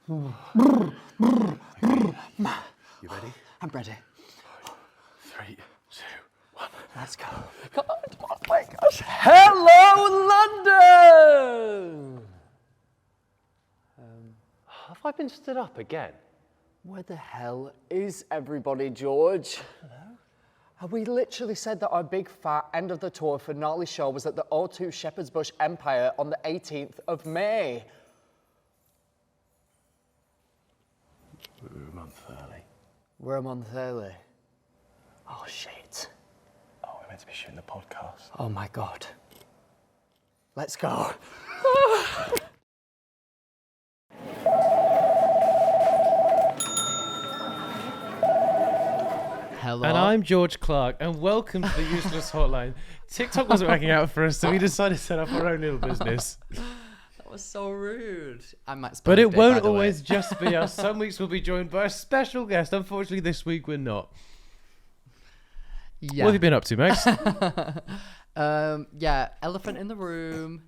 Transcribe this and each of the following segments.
You ready? I'm ready. 3, 2, 1. Let's go. God, oh my gosh. Hello, London! Have I been stood up again? Where the hell is everybody, George? Hello? We literally said that our big fat end of the tour finale show was at the O2 Shepherd's Bush Empire on the 18th of May. We're a month early. We're a month early. Oh, shit. Oh, we're meant to be shooting the podcast. Oh, my God. Let's go. Hello. And I'm George Clarke, and welcome to the Useless Hotline. TikTok wasn't working out for us, so we decided to set up our own little business. That was so rude. I'm Matt's But it birthday, by won't the way. always just be us. Some weeks we'll be joined by a special guest. Unfortunately, this week we're not. Yeah. What have you been up to, Max? Yeah, elephant in the room.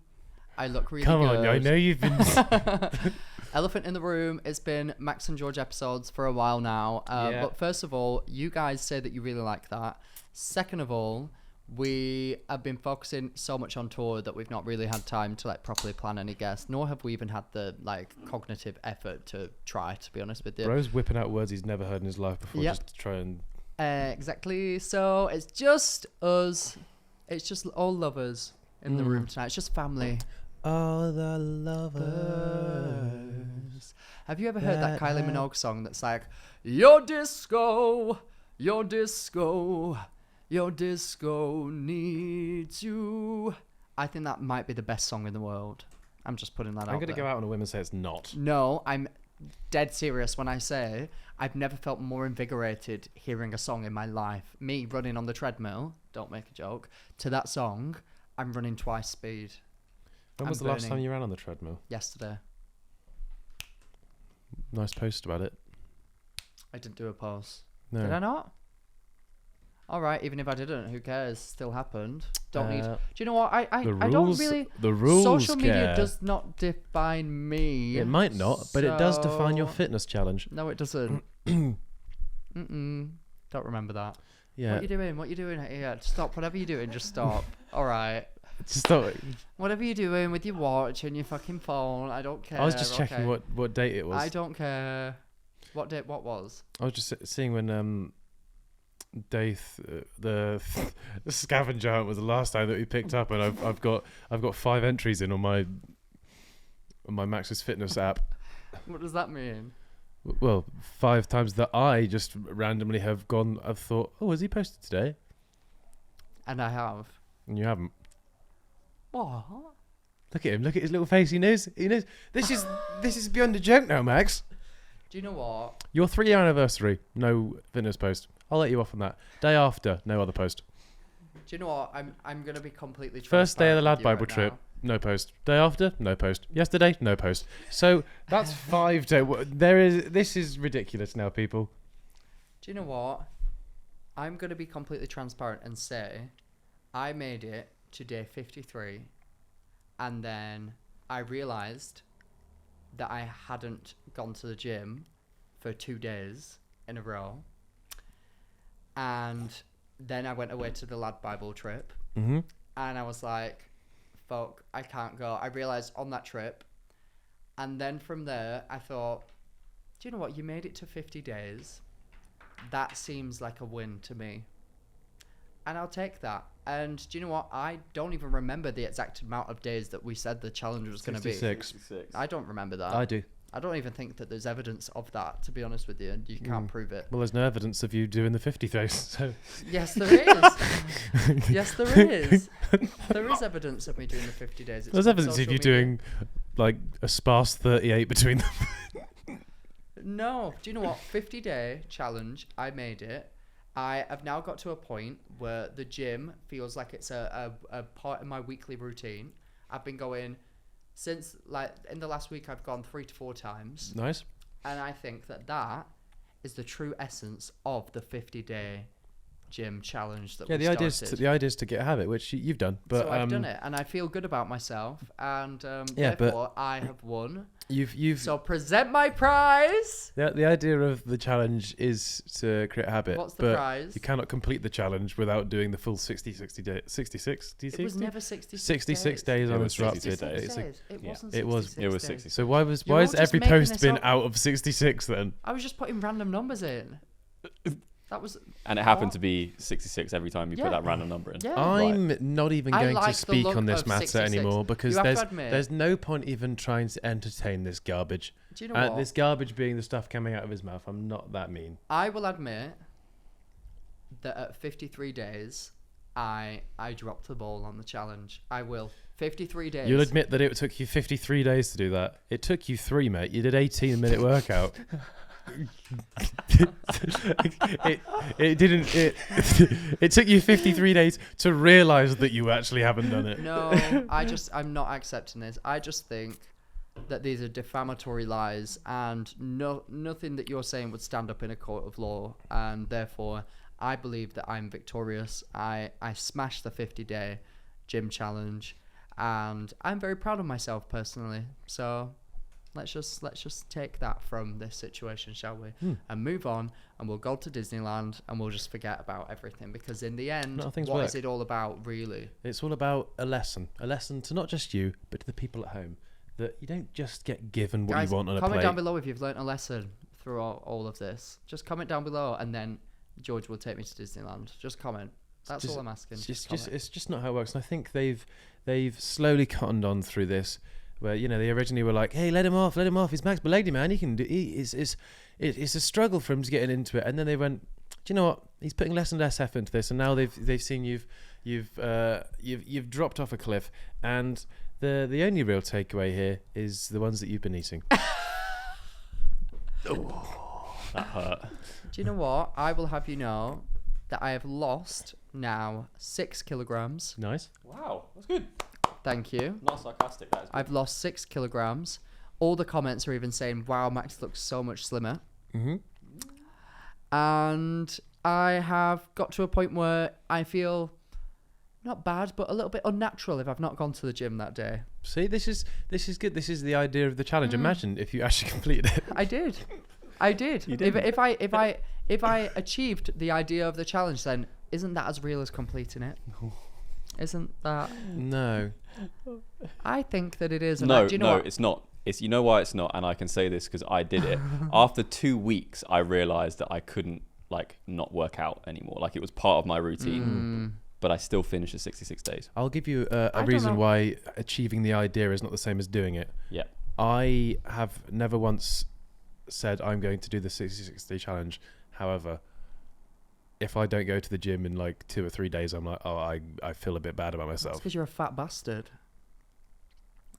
I look really Come good. on, I know you've been... Elephant in the room. It's been Max and George episodes for a while now. Yeah. But first of all, you guys say that you really like that. Second of all, we have been focusing so much on tour that we've not really had time to properly plan any guests, nor have we even had the cognitive effort to try, to be honest with you. Bro's whipping out words he's never heard in his life before Yep. just to try and... Exactly. So it's just us. It's just all lovers in the room tonight. It's just family. All the lovers. Have you ever heard that that Kylie have- Minogue song that's like, your disco needs you? I think that might be the best song in the world. I'm just putting that out I'm going to there. go out on a whim and say it's not. No, I'm dead serious when I say I've never felt more invigorated hearing a song in my life. Me running on the treadmill, don't make a joke, to that song, I'm running twice speed. When was the last time you ran on the treadmill? Yesterday. Nice post about it. I didn't do a post. No. Did I not? All right, even if I didn't, who cares? Still happened. Don't need. Do you know what? I don't really. The rules. Social media care. does not define me. It might not, but it does define your so- fitness challenge. No, it doesn't. Don't remember that. Yeah. What you doing? What you doing here? Stop. Whatever you're doing, just stop. All right. Just thought, Whatever you're doing with your watch and your fucking phone, I don't care. I was just checking okay? what date it was. I don't care. What date? What was? I was just seeing when the scavenger hunt was the last time that we picked up, and I've got 5 entries in on my Max's Fitness app. What does that mean? Well, 5 times that I just randomly have gone. I've thought, oh, has he posted today? And I have. And you haven't. What? Look at him. Look at his little face. He knows. He knows. This is beyond a joke now, Max. Do you know what? Your 3-year anniversary, no fitness post. I'll let you off on that. Day after, no other post. Do you know what? I'm gonna be completely First day of the transparent Lad with you Bible right trip, now. no post. Day after, no post. Yesterday, no post. So that's 5 days. This is ridiculous now, people. Do you know what? I'm gonna be completely transparent and say, I made it to day 53, and then I realised that I hadn't gone to the gym for 2 days in a row, and then I went away to the Lad Bible trip, Mm-hmm. and I was like, fuck, I can't go. I realised on that trip, and then from there, I thought, do you know what? You made it to 50 days. That seems like a win to me. And I'll take that. And do you know what? I don't even remember the exact amount of days that we said the challenge was going to be. 66. I don't remember that. I do. I don't even think that there's evidence of that, to be honest with you. And you can't prove it. Well, there's no evidence of you doing the 50 days. So. Yes, there is. Yes, there is. There is evidence of me doing the 50 days. It's There's on evidence of social you media. doing like a sparse 38 between them. No. Do you know what? 50-day challenge. I made it. I have now got to a point where the gym feels like it's a part of my weekly routine. I've been going since, in the last week, I've gone 3 to 4 times. Nice. And I think that is the true essence of the 50-day gym challenge that we started. The idea is to get a habit, which you've done. But so I've done it, and I feel good about myself. And Yeah, but- therefore, I have won You've So present my prize. the idea of the challenge is to create a habit. What's the but prize? You cannot complete the challenge without doing the full 60 days. 66? It was never 66 66 days It was uninterrupted. 66 days. It Yeah. wasn't It was- 66 It was days. 66. So why You're has all just every making post this been up. out of 66 then? I was just putting random numbers in. That was. And it happened What? to be 66 every time you Yeah. put that random number in. Yeah. I'm not even I going like to the speak look on this of matter 66. anymore because You have to admit- there's no point even trying to entertain this garbage. Do you know what? This garbage being the stuff coming out of his mouth. I'm not that mean. I will admit that at 53 days, I dropped the ball on the challenge. I will. 53 days. You'll admit that it took you 53 days to do that. It took you 3, mate. You did 18-minute workout. it didn't. It took you 53 days to realise that you actually haven't done it. No, I'm not accepting this. I just think that these are defamatory lies, and nothing that you're saying would stand up in a court of law, and therefore I believe that I'm victorious. I smashed the 50-day gym challenge, and I'm very proud of myself personally. So let's just take that from this situation, shall we? And move on, and we'll go to Disneyland, and we'll just forget about everything, because in the end, Nothing's what work. is it all about, really? It's all about a lesson to not just you, but to the people at home. That you don't just get given what Guys, you want on a comment plate. down below if you've learnt a lesson through all of this. Just comment down below, and then George will take me to Disneyland. Just comment. That's all I'm asking. It's just not how it works. And I think they've slowly cottoned on through this, where they originally were like, "Hey, let him off. He's Max Balegde, man. He can do. It's a struggle for him to get into it." And then they went, "Do you know what? He's putting less and less effort into this." And now they've seen you've dropped off a cliff, and the only real takeaway here is the ones that you've been eating. That hurt. Do you know what? I will have you know that I have lost now 6 kilograms. Nice. Wow, that's good. Thank you. Not sarcastic. That is good. I've lost 6 kilograms. All the comments are even saying, "Wow, Max looks so much slimmer." Mm-hmm. And I have got to a point where I feel not bad, but a little bit unnatural if I've not gone to the gym that day. See, this is good. This is the idea of the challenge. Imagine if you actually completed it. I did. You did. If I achieved the idea of the challenge, then isn't that as real as completing it? Isn't that? No. I think that it is. And No, do you know no, what? it's not. You know why it's not, and I can say this because I did it. After 2 weeks, I realised that I couldn't not work out anymore. Like it was part of my routine, but I still finished the 66 days. I'll give you a don't reason know. why achieving the idea is not the same as doing it. Yeah. I have never once said I'm going to do the 66-day challenge. However, if I don't go to the gym in 2 or 3 days, I'm like, oh, I feel a bit bad about That's myself. because you're a fat bastard.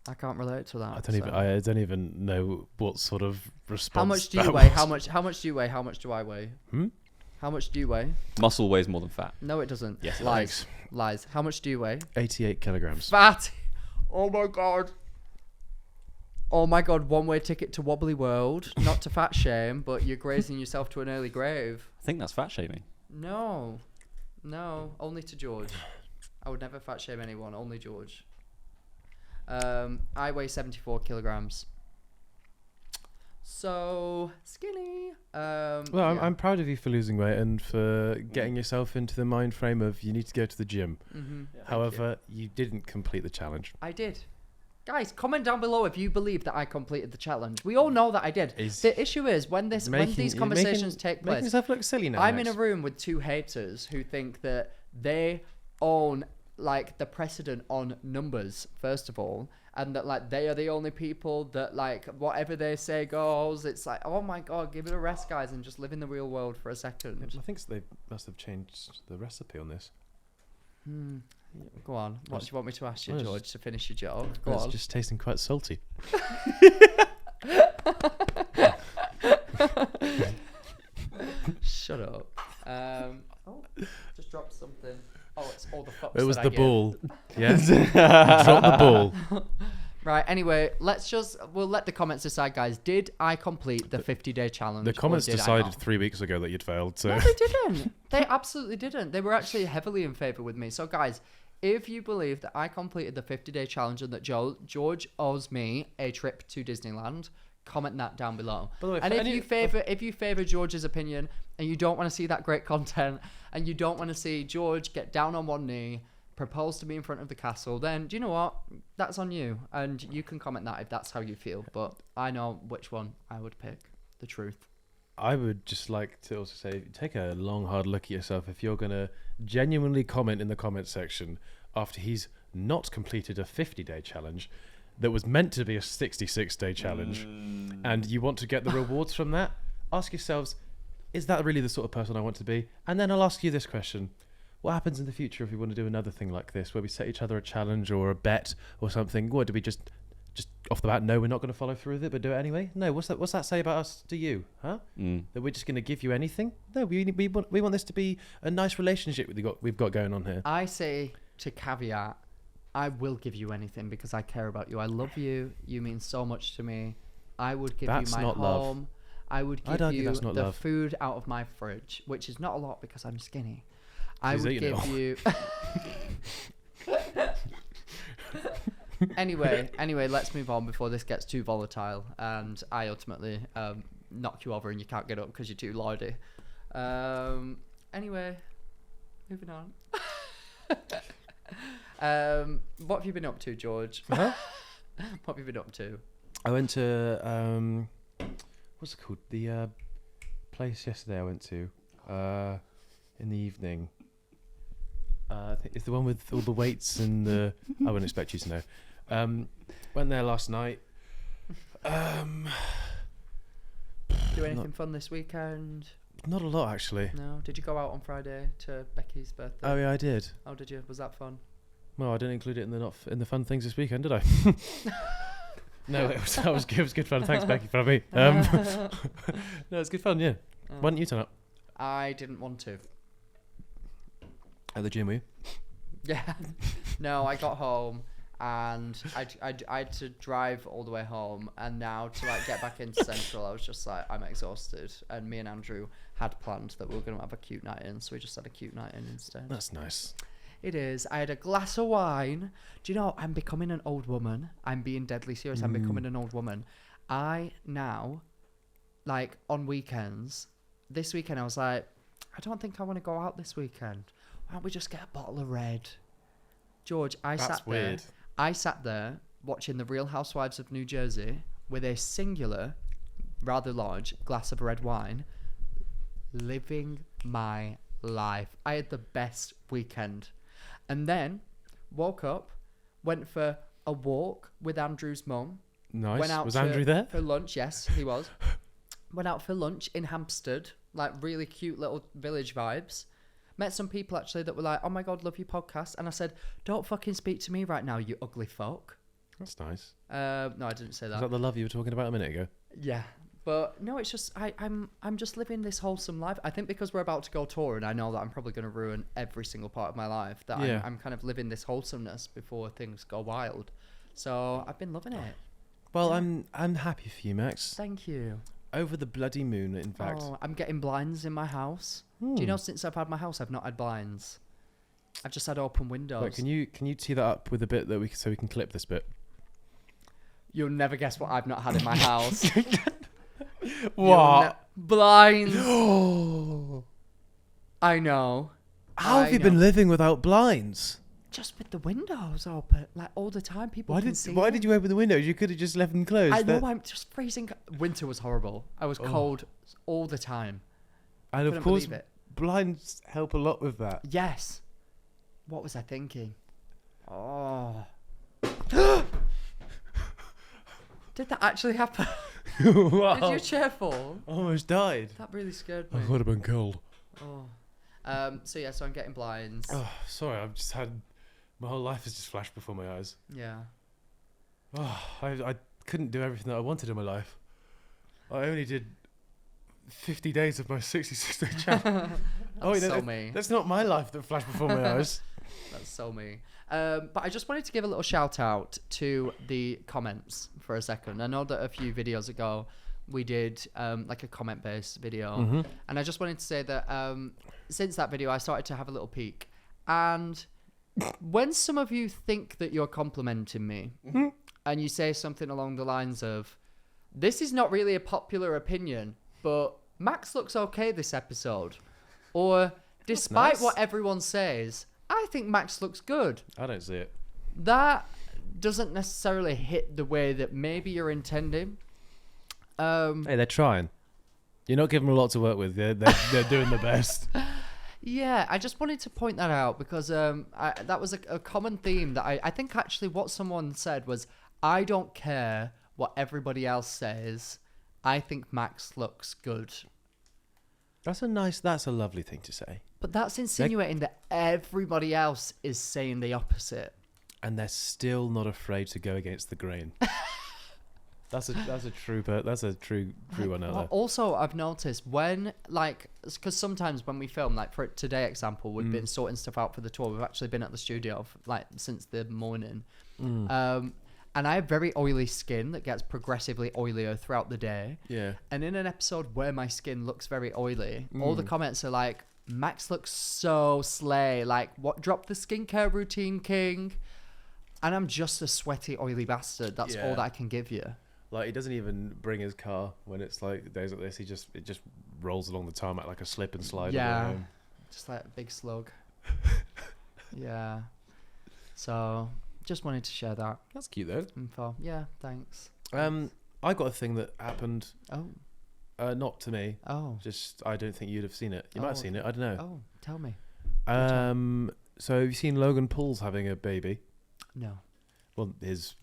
I can't relate to that. I don't even know what sort of response. How much do you that weigh? was. How much do you weigh? How much do I weigh? Hmm? How much do you weigh? Muscle weighs more than fat. No, it doesn't. Yes, it lies. Lies. How much do you weigh? 88 kilograms. Fat. Oh my god. Oh my god. One-way ticket to Wobbly World. Not to fat shame, but you're grazing yourself to an early grave. I think that's fat shaming. No. Only to George. I would never fat shame anyone. Only George. I weigh 74 kilograms. So skinny. Well, yeah. I'm proud of you for losing weight and for getting yourself into the mind frame of you need to go to the gym. Mm-hmm. However, you didn't complete the challenge. I did. Guys, comment down below if you believe that I completed the challenge. We all know that I did. Is- The issue is when these conversations take Making place, yourself look silly now. I'm Max. in a room with 2 haters who think that they own the precedent on numbers, first of all, and that they are the only people that whatever they say goes. It's oh my god, give it a rest, guys, and just live in the real world for a second. I think they must have changed the recipe on this. Go on. What do you want me to ask you, Well, George, to finish your joke? Go It's on. just tasting quite salty. Shut up. Oh, just dropped something. Oh, it's all the fucks It was that I the give. ball. Yes. Drop the ball. Right, anyway, we'll let the comments decide, guys. Did I complete the 50-day challenge? The comments or did I decided not? 3 weeks ago that you'd failed. So No, they didn't. They absolutely didn't. They were actually heavily in favour with me. So, guys, if you believe that I completed the 50-day challenge and that George owes me a trip to Disneyland, comment that down below. By the way, and for if you favor George's opinion and you don't want to see that great content and you don't want to see George get down on one knee, propose to me in front of the castle, then do you know what? That's on you, and you can comment that if that's how you feel. But I know which one I would pick. The truth. I would just like to also say, take a long, hard look at yourself if you're going to genuinely comment in the comment section after he's not completed a 50-day challenge that was meant to be a 66-day challenge, and you want to get the rewards from that. Ask yourselves, is that really the sort of person I want to be? And then I'll ask you this question. What happens in the future if we want to do another thing like this, where we set each other a challenge or a bet or something? What, do we just off the bat, no, we're not going to follow through with it, but do it anyway? No, what's that say about us to you, huh? That we're just going to give you anything? No, we want this to be a nice relationship we've got going on here. I say, to caveat, I will give you anything because I care about you. I love you. You mean so much to me. I would give you my home. Love. I would give you the food out of my fridge, which is not a lot because I'm skinny. I would give you... Anyway, let's move on before this gets too volatile and I ultimately knock you over and you can't get up because you're too lordy. Anyway, moving on. What have you been up to, George? Huh? What have you been up to? I went to what's it called? The place yesterday I went to in the evening. I think it's the one with all the weights and the... I wouldn't expect you to know. Went there last night. Do anything fun this weekend? Not a lot, actually. No? Did you go out on Friday to Becky's birthday? Oh, yeah, I did. Oh, did you? Was that fun? Well, I didn't include it in the fun things this weekend, did I? No, it was good fun. Thanks, Becky, for having me. No, it's good fun, yeah. Why didn't you turn up? I didn't want to. At the gym, were you? Yeah. No, I got home and I had to drive all the way home, and now to get back into Central, I was just like, I'm exhausted. And me and Andrew had planned that we were going to have a cute night in, so we just had a cute night in instead. That's nice. It is. I had a glass of wine. Do you know, I'm becoming an old woman. I'm being deadly serious. I'm becoming an old woman. I now, on weekends, this weekend I was like, I don't think I want to go out this weekend. Why don't we just get a bottle of red? George, I sat there watching The Real Housewives of New Jersey with a singular, rather large glass of red wine, living my life. I had the best weekend. And then woke up, went for a walk with Andrew's mum. Nice. Was Andrew there? For lunch, yes, he was. Went out for lunch in Hampstead, really cute little village vibes. Met some people actually that were like, oh my God, love your podcast. And I said, don't fucking speak to me right now, you ugly fuck. That's nice. No, I didn't say that. Is that the love you were talking about a minute ago? Yeah. But no, it's just, I'm just living this wholesome life. I think because we're about to go tour and I know that I'm probably going to ruin every single part of my life, that I'm kind of living this wholesomeness before things go wild. So I've been loving it. Well, yeah. I'm happy for you, Max. Thank you. Over the bloody moon, in fact. Oh, I'm getting blinds in my house. Do you know, since I've had my house, I've not had blinds. I've just had open windows. Wait, can you tee that up with a bit that so we can clip this bit? You'll never guess what I've not had in my house. What? Blinds. I know. How have you been living without blinds? Just with the windows open, all the time. People can see. Why did you open the windows? You could have just left them closed. I know, I'm just freezing. Winter was horrible. I was cold all the time. And of course, blinds help a lot with that. Yes. What was I thinking? Oh. Did that actually happen? Wow. Did your chair fall? Almost died. That really scared me. I would have been cold. Oh. So I'm getting blinds. Oh, sorry. I've just had... My whole life has just flashed before my eyes. Yeah. Oh, I couldn't do everything that I wanted in my life. I only did 50 days of my 66-day challenge. So me. That's not my life that flashed before my eyes. That's so me. But I just wanted to give a little shout out to the comments for a second. I know that a few videos ago we did a comment based video, and I just wanted to say that since that video I started to have a little peek, and when some of you think that you're complimenting me, and you say something along the lines of, "This is not really a popular opinion, but Max looks okay this episode," or "Despite nice. what everyone says, I think Max looks good," I don't see it. that doesn't necessarily hit the way that maybe you're intending. Hey, they're trying. You're not giving them a lot to work with. They're doing the best. Yeah, I just wanted to point that out because that was a common theme that I think actually what someone said was, "I don't care what everybody else says. I think Max looks good." That's a lovely thing to say. But that's insinuating that everybody else is saying the opposite. And they're still not afraid to go against the grain. That's a true one out there. Also, I've noticed when, because sometimes when we film, like for today example, we've been sorting stuff out for the tour. We've actually been at the studio since the morning. And I have very oily skin that gets progressively oilier throughout the day. Yeah. And in an episode where my skin looks very oily, all the comments are like, "Max looks so slay. Like, what? Drop the skincare routine, king." And I'm just a sweaty, oily bastard. That's all that I can give you. Like, he doesn't even bring his car when it's like days like this. It just rolls along the tarmac like a slip and slide. Yeah, just like a big slug. Yeah. So, just wanted to share that That's cute though. info. Yeah, thanks. I got a thing that happened. Oh. Not to me. Oh. Just I don't think you'd have seen it. You might have seen it. I don't know. Oh, tell me. So have you seen Logan Paul's having a baby? No. Well, his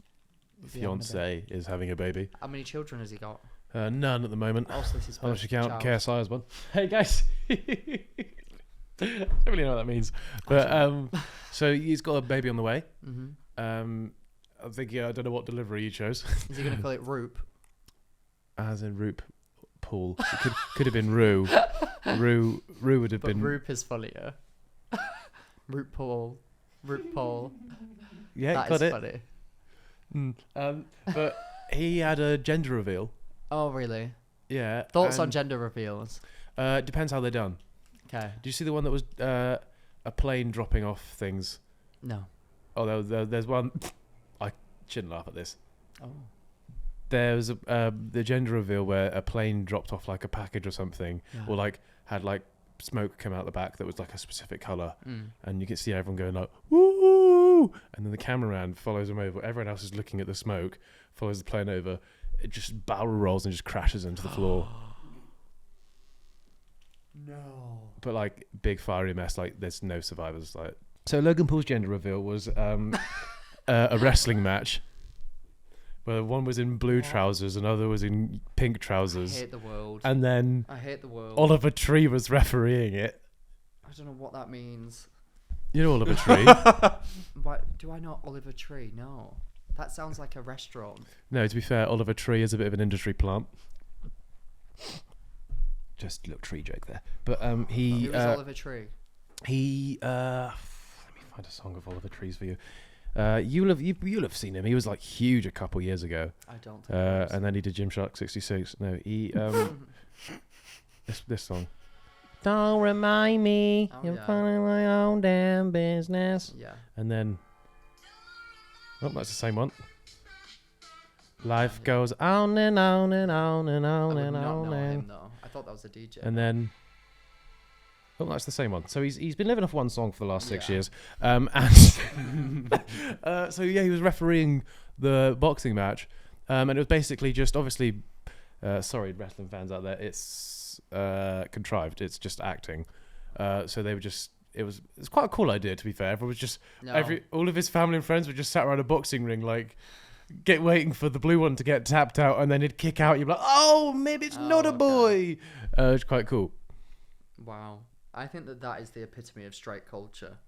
Is he having a fiance is having a baby. How many children has he got? None at the moment. Oh, so this is Unless you first count child. KSI as one. Hey guys. I don't really know what that means. But so he's got a baby on the way. Mm-hmm. I think I don't know what delivery you chose. Is he going to call it Roop? As in Roop Paul. It could have been Rue. Rue would have But been. Roop is funnier. Roop Paul. Roop Paul. Yeah, That got is it. funny. But he had a gender reveal. Oh, really? Yeah. Thoughts on and, gender reveals? Depends how they're done. Okay. Do you see the one that was a plane dropping off things? No. Oh, there's one. I shouldn't laugh at this. Oh. There was the gender reveal where a plane dropped off like a package or something, Yeah. or like had like smoke come out the back that was like a specific color, and you can see everyone going like woo, and then the cameraman follows them over. Everyone else is looking at the smoke, follows the plane over. It just barrel rolls and just crashes into the floor. No. But like big fiery mess. Like there's no survivors. Like so, Logan Paul's gender reveal was a wrestling match. Where one was in blue trousers, another was in pink I trousers, hate the world. and then I hate the world. Oliver Tree was refereeing it. I don't know what that means. You know Oliver Tree? Why do I know Oliver Tree? No. That sounds like a restaurant. No, to be fair, Oliver Tree is a bit of an industry plant. Just a little tree joke there. But he Who is Oliver Tree? let me find a song of Oliver Tree's for you. You'll have seen him. He was like huge a couple years ago. I don't think I was. And then he did Gymshark 66. No, he this song. Don't remind me, Oh, you're yeah. running my own damn business. Yeah. And then, oh, that's the same one. Life goes on and on and on and I on would and not on know him and. though. I thought that was a DJ. And then, oh, that's the same one. So he's been living off one song for the last 6 Yeah. years. And so yeah, he was refereeing the boxing match, and it was basically just obviously, sorry, wrestling fans out there, it's contrived. It's just acting. So they were just. It's quite a cool idea, to be fair. Everyone was just No. all of his family and friends were just sat around a boxing ring, like waiting for the blue one to get tapped out, and then he'd kick out. You'd be like, oh, maybe it's not a okay. boy. It's quite cool. Wow. I think that is the epitome of straight culture.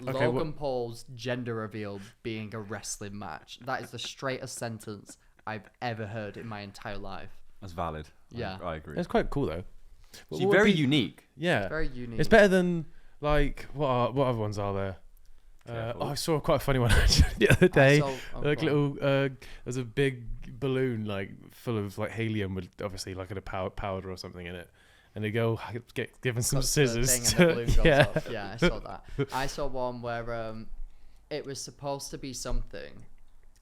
Okay, Logan Paul's gender reveal being a wrestling match. That is the straightest sentence I've ever heard in my entire life. That's valid. Yeah. I agree. It's quite cool though. It's What would very be- unique. Yeah, Very unique. it's better than like what other ones are there? Careful. I saw quite a funny one actually the other day. Oh, Like go on. little, there's a big balloon like full of like helium with obviously like a powder or something in it, and they go get given some Cuts the scissors. thing and the balloon goes Yeah. off. Yeah, I saw that. I saw one where it was supposed to be something,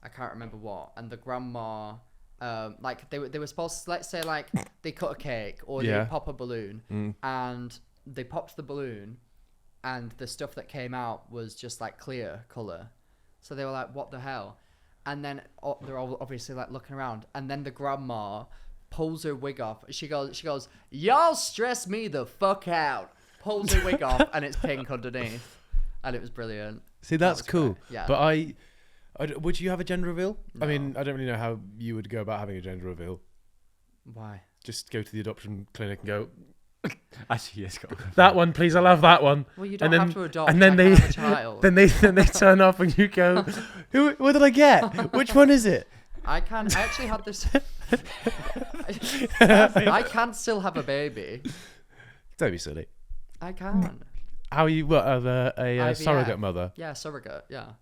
I can't remember what, and the grandma, like they were supposed to, let's say like they cut a cake or they pop a balloon, and they popped the balloon, and the stuff that came out was just like clear color, so they were like, what the hell? And then they're all obviously like looking around, and then the grandma pulls her wig off. She goes, y'all stress me the fuck out. Pulls her wig off, and it's pink underneath, and it was brilliant. See, that's cool. Great. Yeah. But I would you have a gender reveal? No. I mean, I don't really know how you would go about having a gender reveal. Why? Just go to the adoption clinic and go, Actually, yes, go. that one, please. I'll have that one. Well, you don't then, have to adopt. and then I they can have a child. then they turn up and you go, what did I get? Which one is it? I actually had this. I can still have a baby. Don't be silly. I can. How are you? What, a IVF. surrogate mother? Yeah, surrogate. Yeah,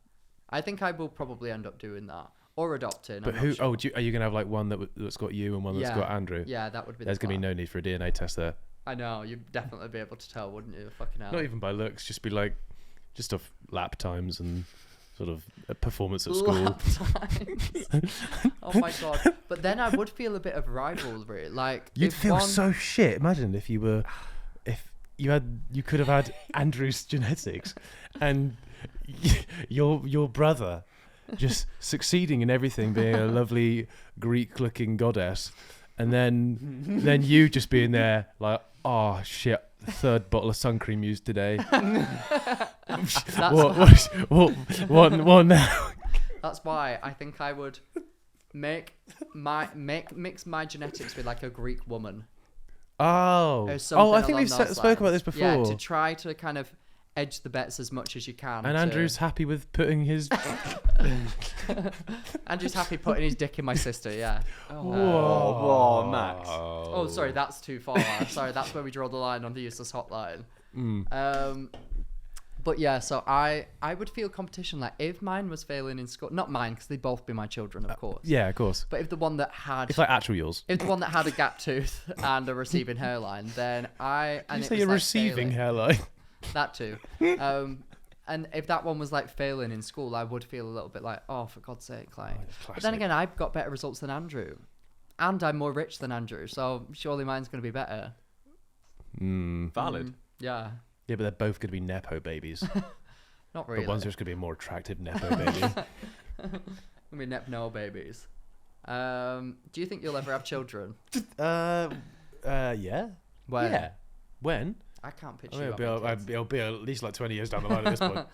I think I will probably end up doing that or adopting. But I'm who? not sure. Oh, are you gonna have like one that's got you and one that's Yeah. got Andrew? Yeah, that would be. There's the gonna be plan. no need for a DNA test there. I know you'd definitely be able to tell, wouldn't you? Fucking hell. Not even by looks. Just be like, just off lap times and sort of a performance at school. Lap times. Oh my god! But then I would feel a bit of rivalry. Like You'd if feel one... so shit. Imagine if you could have had Andrew's genetics, and your brother just succeeding in everything, being a lovely Greek-looking goddess, and then you just being there like, oh shit, the third bottle of sun cream used today. What now? That's why I think I would mix my genetics with like a Greek woman. Oh, Or something I think we've along those spoke about lines. this before. Yeah, to try to kind of edge the bets as much as you can. And Andrew's happy with putting his. Andrew's happy putting his dick in my sister. Yeah. Whoa, Max. Oh, sorry, that's too far. Sorry, that's where we draw the line on the Useless Hotline. But yeah, so I would feel competition. Like if mine was failing in school, not mine because they'd both be my children, of course. Yeah, of course. But if the one that had, It's like actual yours. if the one that had a gap tooth and a receiving hairline, then You say you're receiving hairline. That too. And if that one was like failing in school, I would feel a little bit like, oh, for God's sake, like. But then again, I've got better results than Andrew, and I'm more rich than Andrew, so surely mine's going to be better. Valid. Yeah. Yeah, but they're both going to be nepo babies. Not really. But one's just going to be a more attractive nepo baby. I mean, no babies. Do you think you'll ever have children? Yeah. When? Yeah. When? I can't picture I mean, you having kids. it'll be at least like 20 years down the line at this point.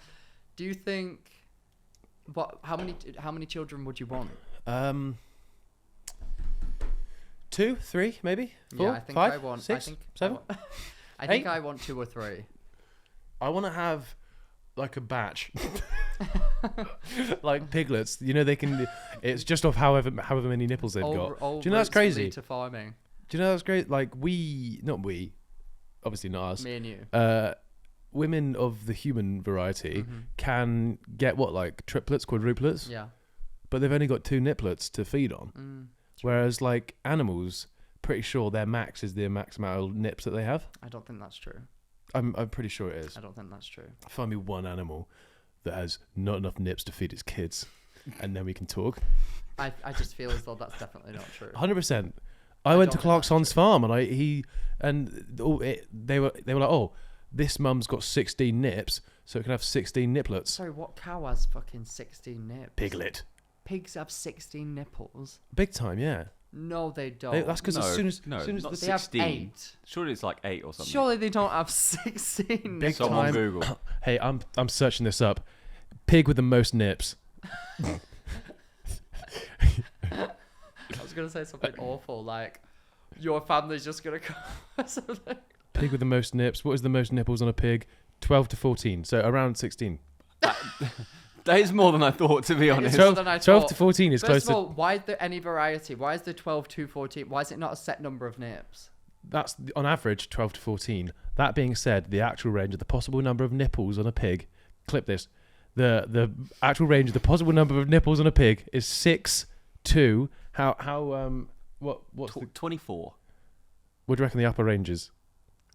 Do you think? How many children would you want? 2, 3, maybe 4, yeah, I think 5, I want 6, 7. I think 8? I want 2 or 3. I want to have like a batch, like piglets. You know, they can. It's just off however many nipples they've got. Do you know that's crazy? To farming. Do you know that's great? Like obviously not us. Me and you. Women of the human variety can get what, like triplets, quadruplets, Yeah. but they've only got 2 niplets to feed on. Whereas like animals, pretty sure their max is the max amount of nips that they have. I don't think that's true. I'm pretty sure it is. I don't think that's true. Find me one animal that has not enough nips to feed its kids, and then we can talk. I just feel as though that's definitely not true. 100%. I went to don't think Clarke's that's farm, and they were like, oh, this mum's got 16 nips, so it can have 16 niplets. Sorry, what cow has fucking 16 nips? Piglet. Pigs have 16 nipples. Big time, yeah. No, they don't. That's because as soon as not the they have 16. 8. Surely it's like 8 or something. Surely they don't have 16 nipples. Someone time. Google. Hey, I'm searching this up. Pig with the most nips. I was gonna say something awful, like your family's just gonna come or something. Pig with the most nips. What is the most nipples on a pig? 12 to 14. So around 16. That is more than I thought, to be honest. It's more than I 12 thought. to 14 is close First of to. all, why is there any variety? Why is there 12 to 14? Why is it not a set number of nips? That's on average 12 to 14. That being said, the actual range of the possible number of nipples on a pig. Clip this. The actual range of the possible number of nipples on a pig is 6 to what's the, 24. what do you reckon the upper range is?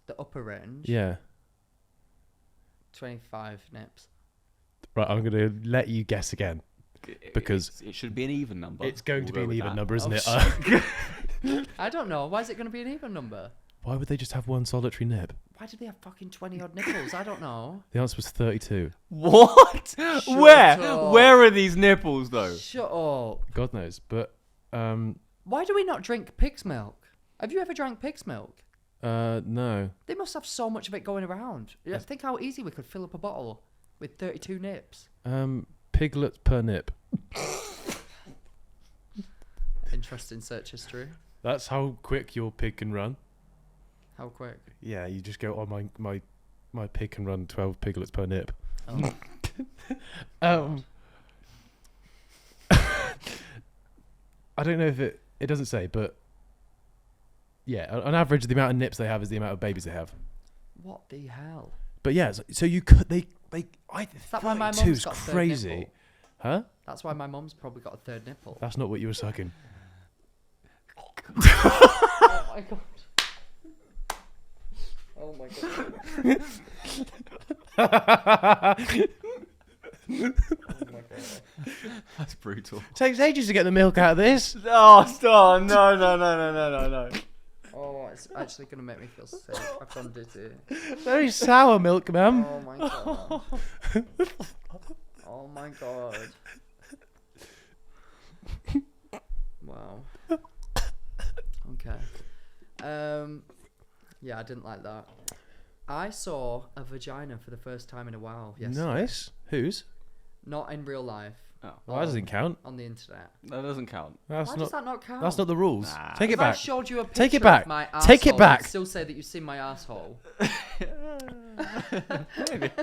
the upper range. Yeah. 25 nips. Right, I'm going to let you guess again. Because it should be an even number. It's going to be go an with even that. number, isn't it? I don't know. Why is it going to be an even number? Why would they just have one solitary nip? Why did they have fucking 20 odd nipples? I don't know. The answer was 32. What? Shut Where? up. Where are these nipples though? Shut up. God knows, but Why do we not drink pig's milk? Have you ever drank pig's milk? no. They must have so much of it going around. Think how easy we could fill up a bottle with 32 nips. Piglets per nip. Interesting search history. That's how quick your pig can run. How quick? Yeah, you just go, oh, my pig can run 12 piglets per nip. Oh. I don't know if it doesn't say, but yeah, on average, the amount of nips they have is the amount of babies they have. What the hell? But yeah, so you could, that why my 32 mum's is got a third crazy. nipple? Huh? That's why my mum's probably got a third nipple. That's not what you were sucking. Oh my god. Oh my god. Oh my god. That's brutal. Takes ages to get the milk out of this. Oh, stop! No. Oh, it's actually gonna make me feel sick. I've gone dizzy. Very sour milk, ma'am. Oh my god. Oh my god. Wow. Okay. Yeah, I didn't like that. I saw a vagina for the first time in a while. Yesterday. Nice. Whose? Not in real life. Oh, Well, that doesn't count. On the internet. that doesn't count. That's Why not. does that not count? That's not the rules. Nah. Take it If I back. showed you a picture Take it back. of my Take it arsehole, back. you'd still say that you've seen my asshole.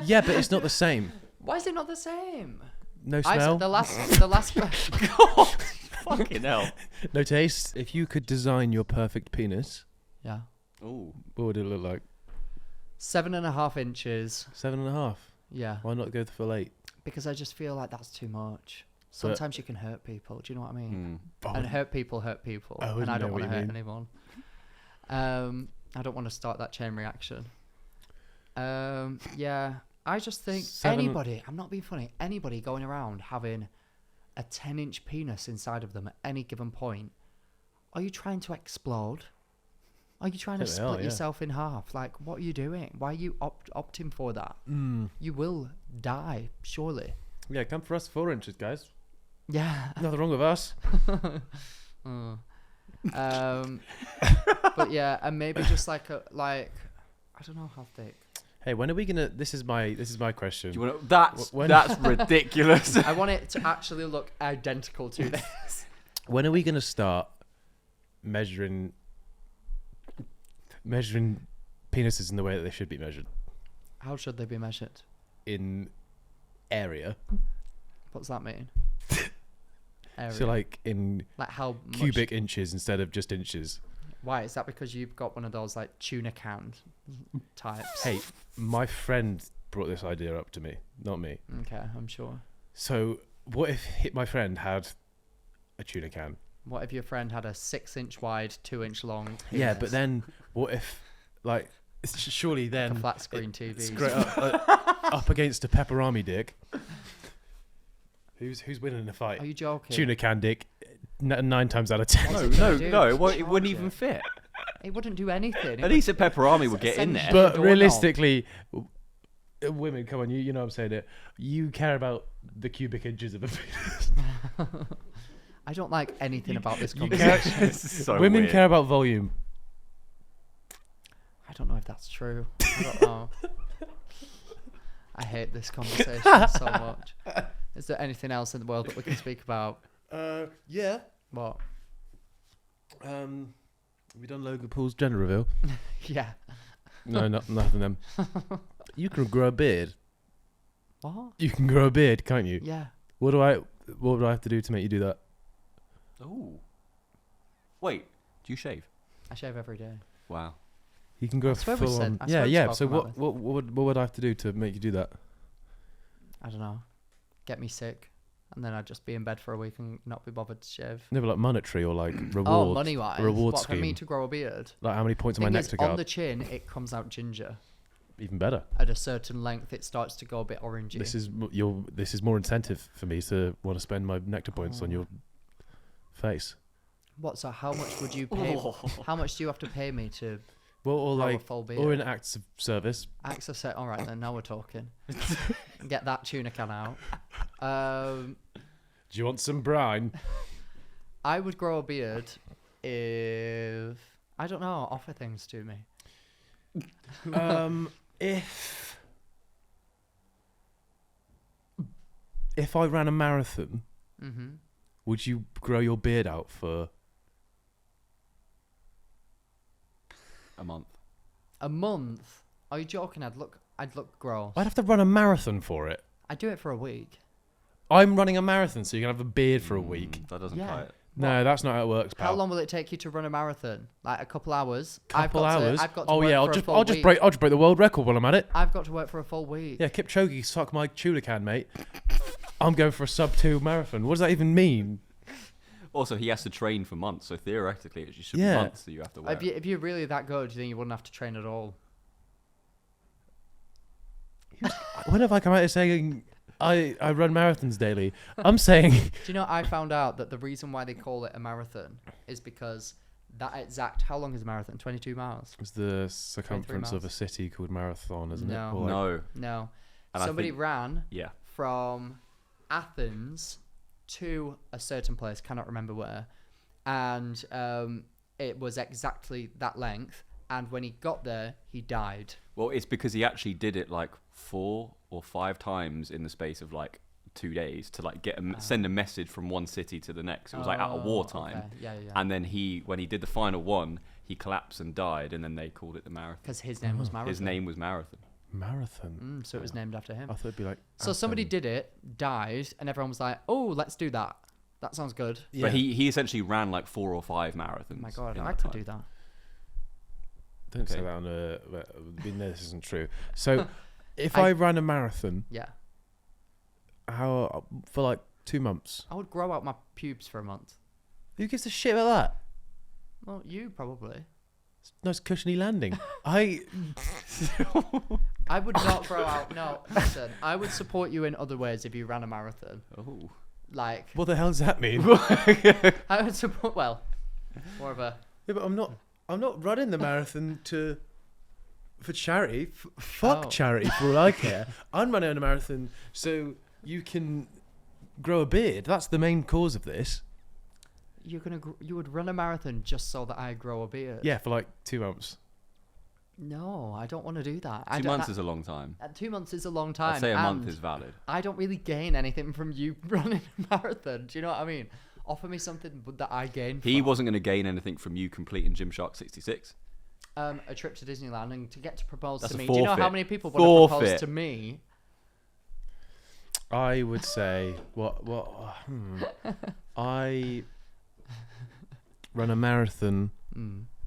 Yeah, but it's not the same. Why is it not the same? No I smell. said the last God, fucking hell. No taste. If you could design your perfect penis, Yeah. Ooh. what would it look like? 7.5 inches. 7.5. Yeah. Why not go for 8? Because I just feel like that's too much. Sometimes you can hurt people. Do you know what I mean? And hurt people hurt people. I And wouldn't I don't know want to what you hurt mean. anyone. I don't want to start that chain reaction. Yeah. I just think anybody, I'm not being funny, anybody going around having a 10-inch penis inside of them at any given point, are you trying to explode? Are you trying to split yourself in half? Like, what are you doing? Why are you opting for that? You will die, surely. Yeah, come for us 4 inches, guys. Yeah. Nothing wrong with us. But yeah, and maybe just like I don't know how thick. Hey, when are we gonna? This is my question. Do you want to, When- that's ridiculous. I want it to actually look identical to this. When are we gonna start measuring penises in the way that they should be measured? How should they be measured? In area. What's that mean? Area. So like in Like how cubic inches instead of just inches. Why is that? Because you've got one of those like tuna can types. Hey, my friend brought this idea up to me, not me. Okay, I'm sure. So what if my friend had a tuna can? What if your friend had a 6-inch wide, 2-inch long? Yeah, penis? but then what if like surely Like then a flat screen TV. straight up against a pepperami dick. Who's winning in a fight? Are you joking? Tuna can dick. 9 times out of 10. No, it wouldn't even fit. It wouldn't do anything. At least a pepperami would get in there. But- But Doorknob. realistically, women, come on, you know what I'm saying it. You care about the cubic inches of a penis. I don't like anything about this you conversation. This is so Women weird. care about volume. I don't know if that's true. I don't know. I hate this conversation so much. Is there anything else in the world that we can speak about? Yeah. What? Have we done Logan Paul's gender reveal? Yeah. No, nothing then. You can grow a beard. What? You can grow a beard, can't you? Yeah. What would I have to do to make you do that? Oh. Wait, do you shave? I shave every day. Wow. You can go swear we full said- on. I swear we Yeah. spoke So about what would I have to do to make you do that? I don't know. Get me sick. and then I'd just be in bed for a week and not be bothered to shave. Never like monetary or like reward. Oh, money-wise? Reward What, scheme. for me to grow a beard? Like how many points on my Thing neck is, to go on up? the chin, it comes out ginger. Even better. At a certain length, it starts to go a bit orangey. This is more incentive for me to want to spend my nectar points on your face. What? So how much would you pay? How much do you have to pay me to Well, or grow a like, full beard? or in acts of service. Access it. All right, then. Now we're talking. Get that tuna can out. Do you want some brine? I would grow a beard if I don't know. Offer things to me. If I ran a marathon, Mm-hmm. would you grow your beard out for A month. A month? Are you joking? I'd look gross. I'd have to run a marathon for it. I'd do it for a week. I'm running a marathon, so you can have a beard for a week. That doesn't Yeah. quite. No, that's not how it works, pal. How long will it take you to run a marathon? Like a couple hours. Couple hours? I've got to Oh work yeah, for a full I'll just week. break the world record while I'm at it. I've got to work for a full week. Yeah, Kipchoge, suck my tuna can, mate. I'm going for a sub-2 marathon. What does that even mean? Also, he has to train for months, so theoretically, it should Yeah. be months that you have to wear. If you're really that good, then you wouldn't have to train at all. When have I come out here saying I run marathons daily? I'm saying Do you know, I found out that the reason why they call it a marathon is because that exact... How long is a marathon? 22 miles? it's the circumference of a miles. city called Marathon, isn't No. it? Or like- No. No. And I Somebody think- ran Yeah. from Athens to a certain place, cannot remember where, and it was exactly that length, and when he got there, he died. Well, it's because he actually did it like 4 or 5 times in the space of like 2 days to like send a message from one city to the next. It was like out of wartime. Okay. Yeah. And then when he did the final one, he collapsed and died, and then they called it the marathon. Because his name was Marathon. His name was Marathon. Marathon. So it was named after him. I thought it'd be like. So somebody Athens. did it, died, and everyone was like, "Oh, let's do that. That sounds good." Yeah. But he essentially ran like 4 or 5 marathons. Oh my god, in I that could time. do that. Don't say Okay. that on a. We know this isn't true. So, if I- I ran a marathon, Yeah, how for like 2 months? I would grow out my pubes for a month. Who gives a shit about that? Well, you probably. Nice cushiony landing. I I would not grow out. No, listen. I would support you in other ways if you ran a marathon. Oh. Like, what the hell does that mean? I would support. Well, more of a. Yeah, but I'm not running the marathon for charity. Fuck Oh. charity for all I care. I'm running a marathon so you can grow a beard. That's the main cause of this. You would run a marathon just so that I grow a beard. Yeah, for like 2 months. No, I don't want to do that. 2 months is a long time. 2 months is a long time. I'd say a month and is valid. I don't really gain anything from you running a marathon. Do you know what I mean? Offer me something that I gain. He from. wasn't going to gain anything from you completing Gymshark 66. A trip to Disneyland and to get to propose That's to a me. Do you know how forfeit. many people want to propose Forfeit. to me? I would say I run a marathon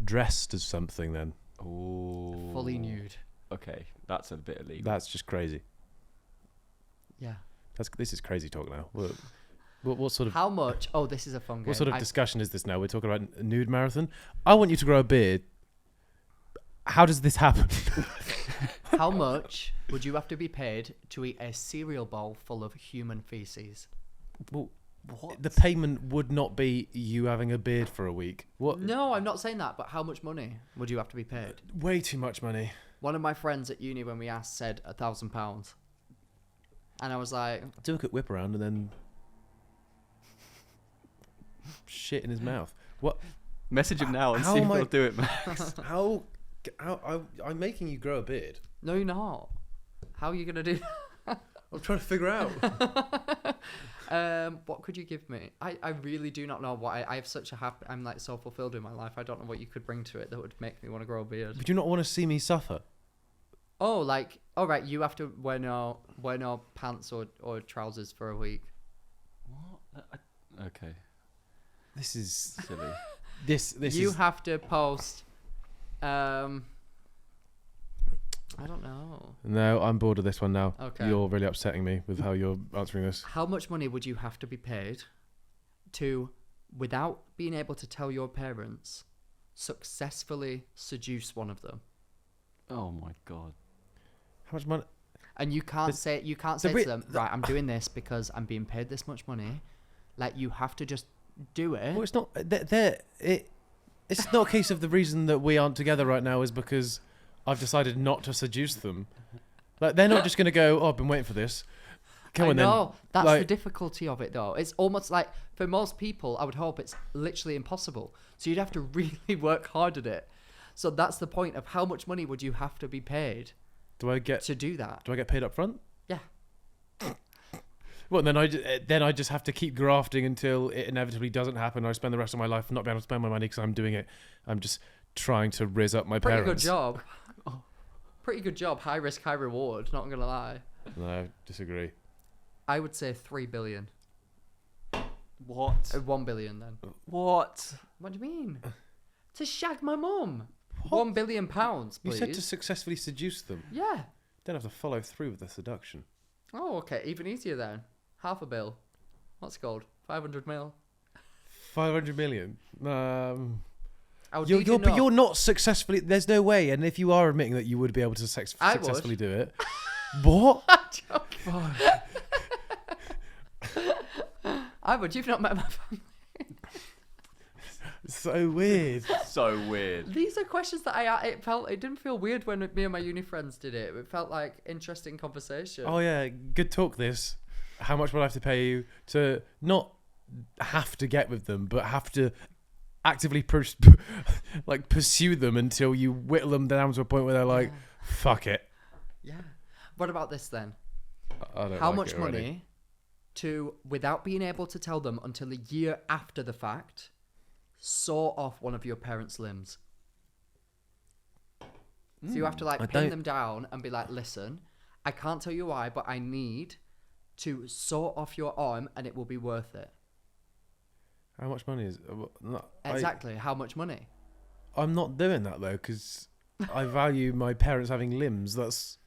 dressed as something. Then Oh. Fully nude. Okay, that's a bit illegal. that's just crazy. Yeah. This is crazy talk now. What sort of How much? Oh, this is a fun game. what sort of discussion is this now? We're talking about a nude marathon. I want you to grow a beard. How does this happen? How much would you have to be paid to eat a cereal bowl full of human feces? Well, the payment would not be you having a beard for a week. What? No, I'm not saying that, but how much money would you have to be paid? Way too much money. One of my friends at uni, when we asked, said £1,000. And I was like, Do a quick whip around and then shit in his mouth. What? Message him now and How see if am I- he'll do it, man. How I'm making you grow a beard. no, you're not. How are you going to do I'm trying to figure out. What could you give me? I really do not know what I have such a happy... I'm like so fulfilled in my life. I don't know what you could bring to it that would make me want to grow a beard. Would you not want to see me suffer? Oh, like, all right, you have to wear no pants or trousers for a week. Okay, This is silly. this You is have to post I don't know. No, I'm bored of this one now. Okay. You're really upsetting me with how you're answering this. How much money would you have to be paid to, without being able to tell your parents, successfully seduce one of them? Oh my god. How much money? And you can't say to them, right, I'm doing this because I'm being paid this much money. Like, you have to just do it. Well, it's not. It's not a case of the reason that we aren't together right now is because I've decided not to seduce them. Like, they're not just going to go, oh, I've been waiting for this. Come on, then. That's like, the difficulty of it, though. It's almost like, for most people, I would hope it's literally impossible. So you'd have to really work hard at it. So that's the point of how much money would you have to be paid to do that? Do I get paid up front? Yeah. Well, then I just have to keep grafting until it inevitably doesn't happen. I spend the rest of my life not being able to spend my money because I'm doing it. I'm just trying to rizz up my parents. Pretty good job. Pretty good job. High risk, high reward. Not gonna lie. No, disagree. I would say 3 billion. What? 1 billion then. What? What do you mean? To shag my mum. What? £1 billion, please. You said to successfully seduce them. Yeah. Don't have to follow through with the seduction. Oh, okay. Even easier then. Half a bill. What's it called? 500 mil. 500 million. But you're not successfully. There's no way. And if you are admitting that you would be able to successfully do it, what? I would. You've not met my family. So weird. So weird. These are questions that it didn't feel weird when me and my uni friends did it. It felt like interesting conversation. Oh yeah, good talk. This. How much will I have to pay you to not have to get with them, but have to actively pursue them until you whittle them down to a point where they're like, fuck it. Yeah. What about this then? I don't How like much it already. money to, without being able to tell them until a year after the fact, saw off one of your parents' limbs? So you have to pin them down and be like, listen, I can't tell you why, but I need to saw off your arm and it will be worth it. How much money is Exactly. How much money? I'm not doing that though because I value my parents having limbs. That's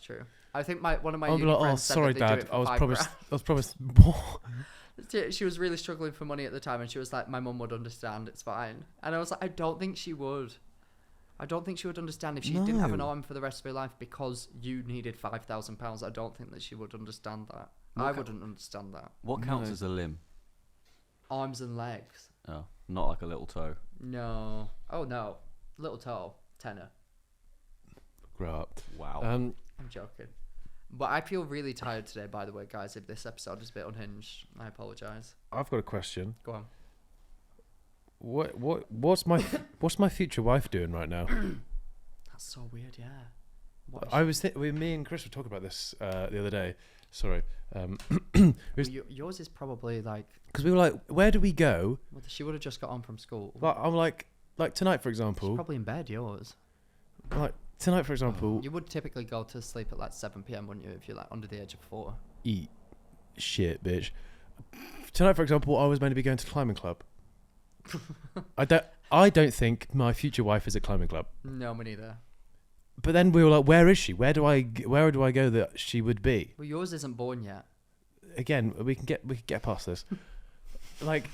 true. I think one of my I'll be uni like, friends oh said sorry that they do dad, it for I was £5 promised what? She was really struggling for money at the time and she was like, my mum would understand, it's fine. And I was like, I don't think she would. I don't think she would understand if she didn't have an arm for the rest of her life because you needed £5,000. I don't think that she would understand that. I wouldn't understand that. What counts as a limb? Arms and legs. Oh, not like a little toe. No. Oh no. Little toe. Tenner. Grow up. Wow. I'm joking. But I feel really tired today, by the way, guys. If this episode is a bit unhinged, I apologise. I've got a question. Go on. What's my future wife doing right now? That's so weird, yeah. Me and Chris were talking about this the other day. Sorry. Yours is probably like... Because we were like, where do we go? Well, she would have just got on from school. Like, I'm like tonight, for example. She's probably in bed, yours. Like, tonight, for example. You would typically go to sleep at like 7 p.m, wouldn't you, if you're like under the age of 4? Eat shit, bitch. Tonight, for example, I was meant to be going to climbing club. I don't think my future wife is at climbing club. No, me neither. But then we were like, where is she? Where do I go that she would be? Well, yours isn't born yet. Again, we can get past this. Like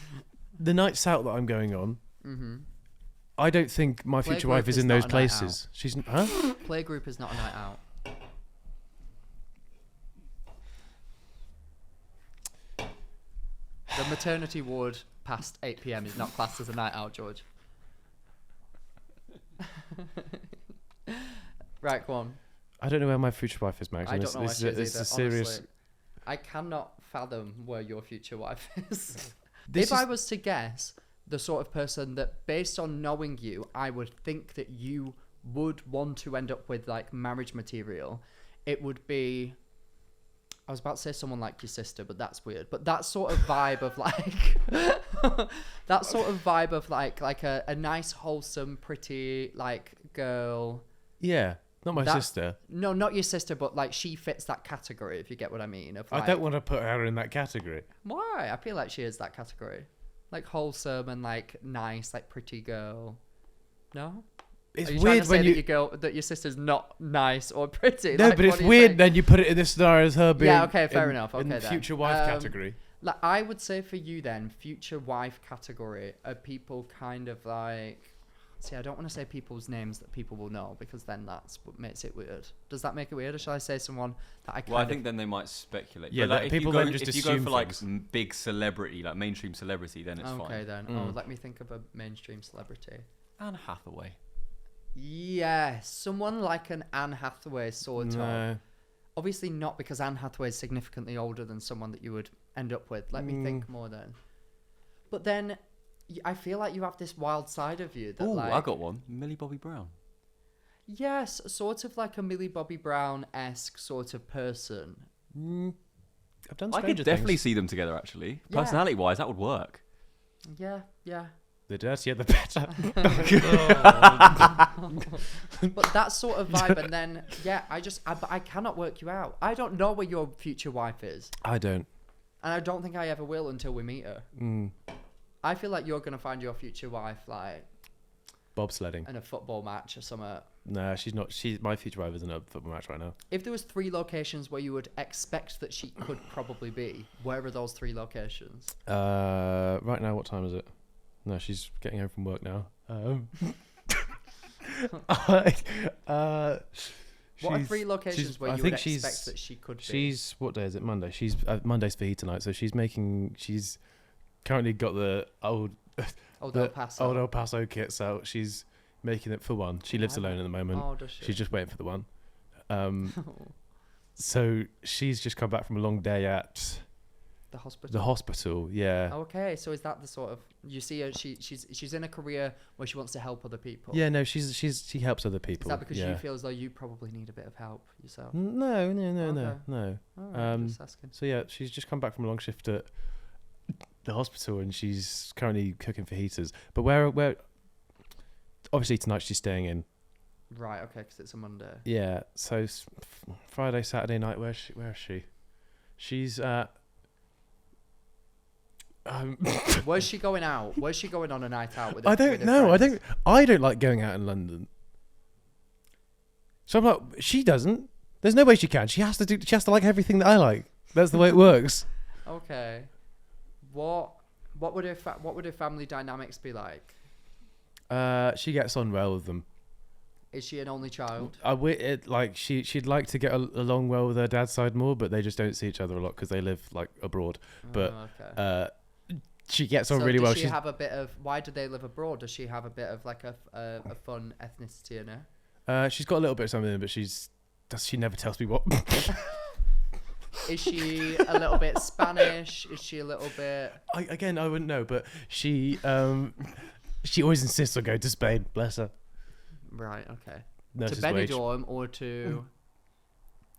the nights out that I'm going on, I don't think my future wife is in those places. She's Playgroup is not a night out. The maternity ward past 8 p.m. is not classed as a night out, George. Right, go on. I don't know where my future wife is, Max. I don't know where she is It's either, a serious. honestly. I cannot fathom where your future wife is. If I was to guess the sort of person that, based on knowing you, I would think that you would want to end up with like marriage material, it would be... I was about to say someone like your sister, but that's weird. But that sort of vibe of like... that sort of vibe of like a nice, wholesome, pretty like girl. Yeah, not my sister. No, not your sister, but like she fits that category, if you get what I mean. Of, like, I don't want to put her in that category. Why? I feel like she is that category. Like wholesome and like nice, like pretty girl. No? it's Are you weird trying when to say that your sister's not nice or pretty? No, Like, but what it's are you weird. saying? Then you put it in this scenario as her being. Yeah, okay, fair enough. in Okay, the then. future wife category. Like, I would say for you then, future wife category are people kind of like. See, I don't want to say people's names that people will know because then that's what makes it weird. Does that make it weird, or shall I say someone that I kind Well, I think then they might speculate. Yeah, but like, like, if people you go, then just if you go assume for like things. big celebrity, like mainstream celebrity, then it's Okay, fine. then. Oh, let me think of a mainstream celebrity. Anne Hathaway. Yeah, someone like an Anne Hathaway sort of. No. Obviously not, because Anne Hathaway is significantly older than someone that you would end up with. Let me think more then. But then, I feel like you have this wild side of you that Oh, like... I got one. Millie Bobby Brown. Yes, sort of like a Millie Bobby Brown-esque sort of person. I've done I Stranger could definitely Things. see them together, actually. Yeah. Personality-wise, that would work. Yeah. The dirtier, the better. But that sort of vibe, and then, yeah, I cannot work you out. I don't know where your future wife is. I don't. And I don't think I ever will until we meet her. I feel like you're going to find your future wife, like, Bobsledding. in a football match or something. No, she's not. My future wife isn't a football match right now. If there was 3 locations where you would expect that she could probably be, where are those 3 locations? Right now, what time is it? No, she's getting home from work now. What are 3 locations where I you think would she's- expect that she could be? She's, what day is it? Monday. She's Monday's for heat tonight, so she's currently got the old El Paso. old El Paso kits out. She's making it for one. She lives alone at the moment. Oh, does she? She's just waiting for the one. So she's just come back from a long day at the hospital. the hospital. Yeah. Okay, so is that the sort of, you see her? She's in a career where she wants to help other people. Yeah. No, she helps other people. Is that because yeah. you feel as though you probably need a bit of help yourself? No. Okay. All right, just asking. So yeah, she's just come back from a long shift at the hospital, and she's currently cooking for heaters. But where obviously tonight she's staying in. Right. Okay, because it's a Monday. Yeah. So Friday, Saturday night. Where is she? She's at. Where's she going out? Where's she going on a night out with? I don't know. I don't like going out in London. So I'm like, she doesn't. There's no way she can. She has to like everything that I like. That's the way it works. Okay. What would her family dynamics be like? She gets on well with them. Is she an only child? She'd like to get along well with her dad's side more, but they just don't see each other a lot because they live like abroad. But Okay. she gets on So really well. Does she have a bit of? Why do they live abroad? Does she have a bit of like a fun ethnicity in her? She's got a little bit of something, but she never tells me what. Is she a little bit Spanish? Is she a little bit? I wouldn't know, but she always insists on going to Spain. Bless her. Right. Okay. Nurse's to wage. Benidorm or to?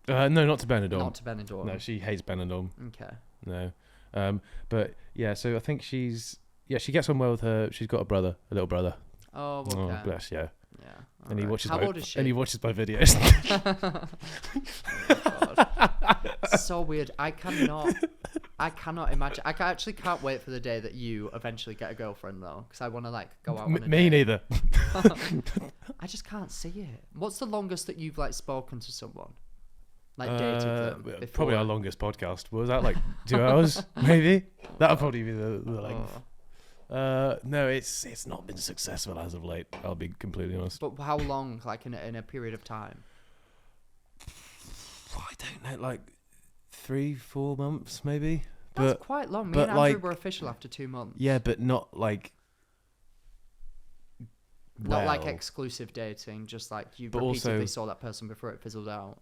No, not to Benidorm. Not to Benidorm. No, she hates Benidorm. Okay. No. But yeah, so I think she gets on well with her. She's got a little brother. Oh, okay. Oh, bless, yeah. Yeah. And he watches How old is she? And he watches my videos. It's so weird. I cannot imagine. I actually can't wait for the day that you eventually get a girlfriend though, because I want to like go out on a Me date. neither. I just can't see it. What's the longest that you've like spoken to someone? Like dated them before? Probably our longest podcast. What was that, like 2 hours? Maybe? That'll probably be the length. No, it's not been successful as of late. I'll be completely honest. But how long, like in a period of time? I don't know, like 3-4 months maybe. That's quite long. Me but and Andrew like- were official after 2 months. Yeah, but not like. Not like well, exclusive dating, just like you But repeatedly also- saw that person before it fizzled out.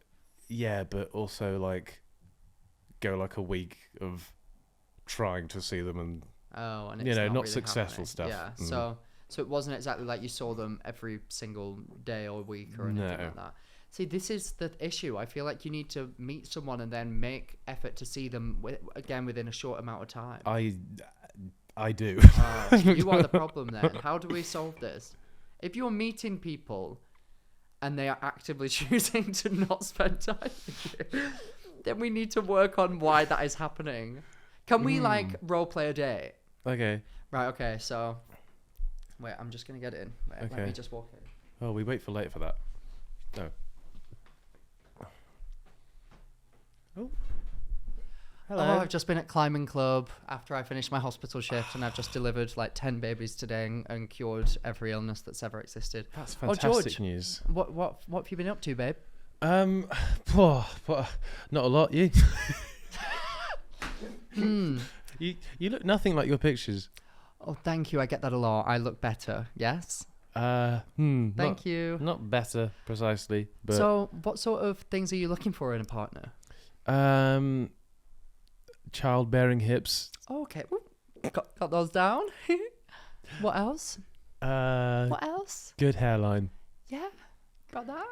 Yeah, but also like go like a week of trying to see them and Oh, and You it's know, not really successful happening. stuff. Yeah, Mm. so it wasn't exactly like you saw them every single day or week or anything No. like that. See, this is the issue. I feel like you need to meet someone and then make effort to see them again within a short amount of time. I do. You are the problem then. How do we solve this? If you're meeting people and they are actively choosing to not spend time with you, then we need to work on why that is happening. Can we like role play a day? Okay. Right, okay, so wait, I'm just gonna get it in. Wait, let Okay. me just walk in. Oh, we wait for later for that. No. Oh. Hello. Oh, I've just been at climbing club after I finished my hospital shift, and I've just delivered like 10 babies today and cured every illness that's ever existed. That's fantastic George, news. What have you been up to, babe? Not a lot. You. You look nothing like your pictures. Oh, thank you. I get that a lot. I look better. Yes. Thank you. Not better precisely, but So, what sort of things are you looking for in a partner? childbearing hips. Oh, okay. Ooh, got those down. What else? What else? Good hairline. Yeah. Got that.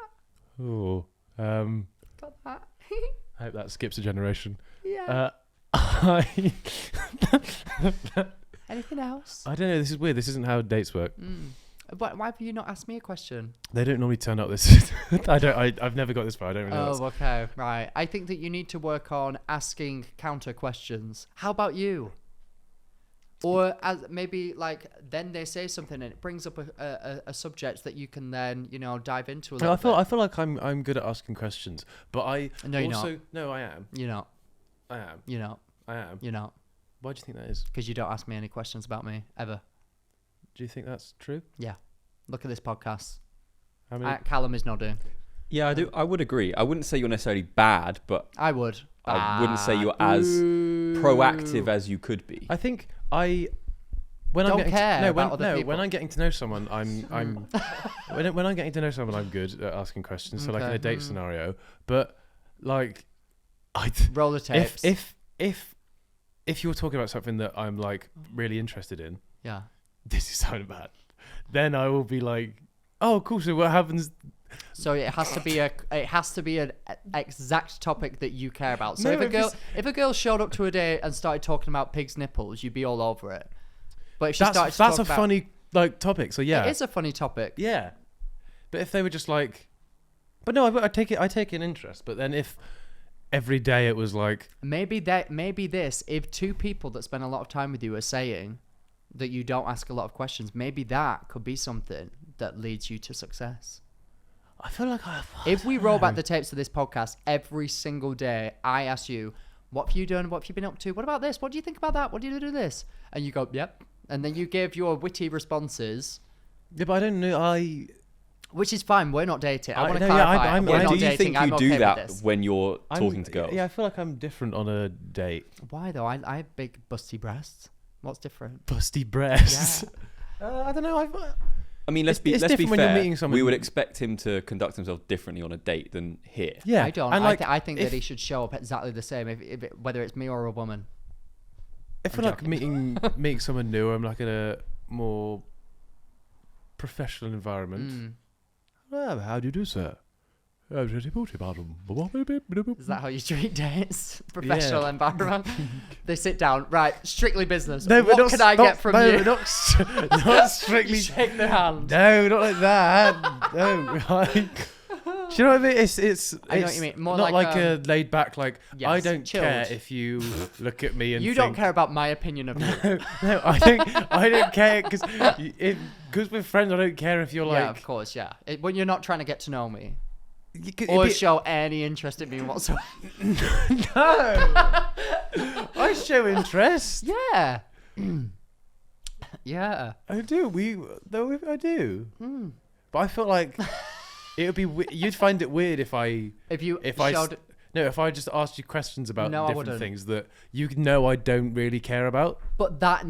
Oh, Got that. I hope that skips a generation. Yeah. Anything else? I don't know. This is weird. This isn't how dates work. Why have you not asked me a question? They don't normally turn up this. I've never got this far. I don't really know. Oh, okay. Right. I think that you need to work on asking counter questions. How about you? Or as maybe like then they say something and it brings up a subject that you can then, dive into a little bit. I feel like I'm good at asking questions, but I No, you're also not. no, I am. You're not. I am. You're not. I am. You're not. Why do you think that is? Because you don't ask me any questions about me ever. Do you think that's true? Yeah. Look at this podcast. How many? Callum is nodding. Yeah, I do. I would agree. I wouldn't say you're necessarily bad, but I would. I wouldn't say you're as proactive as you could be. I think when Don't I'm getting care to, no, about when, other no, people. when I'm getting to know someone, I'm when I'm getting to know someone, I'm good at asking questions. So like in Okay. a date scenario, but like Roll the tapes. if you're talking about something that I'm like really interested in, Yeah. this is sounding bad, then I will be like, oh, cool. So what happens? So it has to be an exact topic that you care about. So No, if a girl showed up to a date and started talking about pig's nipples, you'd be all over it. But if she started to That's talk a about, funny like topic. So yeah, it is a funny topic. yeah. But if they were just like, but no, I take an interest. But then if every day it was like, Maybe this, if two people that spend a lot of time with you are saying that you don't ask a lot of questions, maybe that could be something that leads you to success. I feel like If we roll back the tapes of this podcast, every single day I ask you, what have you done? What have you been up to? What about this? What do you think about that? What do you do this? And you go, yep. And then you give your witty responses. Yeah, but I don't know. Which is fine. We're not dating. I want to no, yeah, clarify. I'm- We're I- not do you dating. think I'm you okay do with that this. when you're talking to girls? Yeah, I feel like I'm different on a date. Why though? I have big busty breasts. What's different? Busty breasts. Yeah. I don't know. I mean, let's It's be different when fair. you're meeting someone- We would expect him to conduct himself differently on a date than here. Yeah, I don't. And I think if, that he should show up exactly the same, whether it's me or a woman. if I'm we're like joking. meeting someone new, I'm like in a more professional environment. Well, how do you do, sir? Is that how you treat dates? Professional environment. They sit down. Right, strictly business. No, but what not can I get from you? Not strictly. Shake their hand. No, not like that. No, like, do you know what I mean? It's I know what you mean. More not like, like a laid back. Like yes, I don't chilled. care if you look at me and You think, don't care about my opinion of you. No, I don't care because we're friends. I don't care if you're Yeah, like of course, yeah. When you're not trying to get to know me it'd or be- show any interest in me whatsoever. No, I show interest. Yeah. Yeah. I do. I do. But I feel like it would be. You'd find it weird if I just asked you questions about No, I different wouldn't. things that you know I don't really care about. But that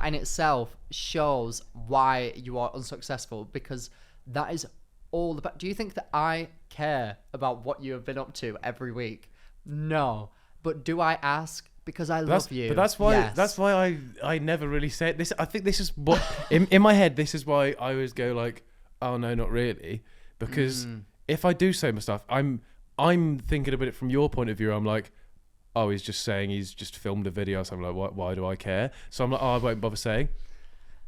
in itself shows why you are unsuccessful, because that is all about. Do you think that I care about what you have been up to every week? No. But do I ask? Because I love you. But that's why. Yes. That's why I never really say it. This. I think this is what in my head. This is why I always go like, oh no, not really. Because if I do say my stuff, I'm thinking about it from your point of view. I'm like, oh, he's just filmed a video. So I'm like, why do I care? So I'm like, oh, I won't bother saying.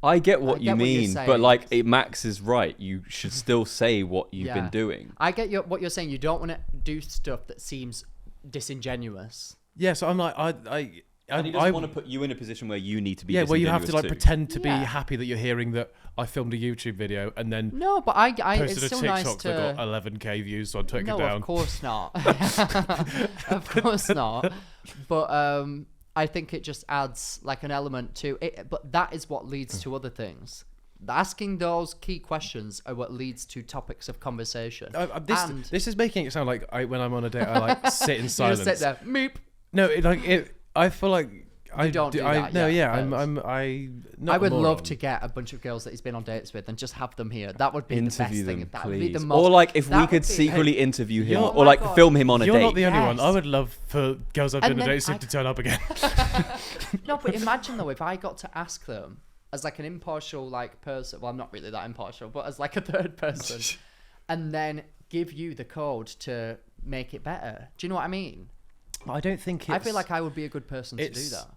I get what you get what you're mean, saying. but like Max is right. You should still say what you've been doing. I get what you're saying. You don't want to do stuff that seems disingenuous. Yeah. So I'm like, And he doesn't want to put you in a position where you need to be. Yeah, where you have to like too. pretend to be Yeah. happy that you're hearing that I filmed a YouTube video and then No, but I posted it's a still TikTok nice that got to. 11k views, so I took No, it down. of course not. Of course not. But I think it just adds like an element to it. But that is what leads to other things. Asking those key questions are what leads to topics of conversation. This is making it sound like when I'm on a date, I like sit in You silence. just sit there, meep. No, I feel like I don't do I, that, No, yeah, yeah, but- not I would a moron. love to get a bunch of girls that he's been on dates with and just have them here. That would be the best Interview thing. them, That would be the please. most. Or like if that we would could be- secretly interview him, Oh or my like God. film him on a You're date. not the only one. Yes. I would love for girls I've been And on a then date with to turn up again. No, but imagine though if I got to ask them as like an impartial like person. Well, I'm not really that impartial, but as like a third person, and then give you the code to make it better. Do you know what I mean? I don't think I feel like I would be a good person to do it's- that.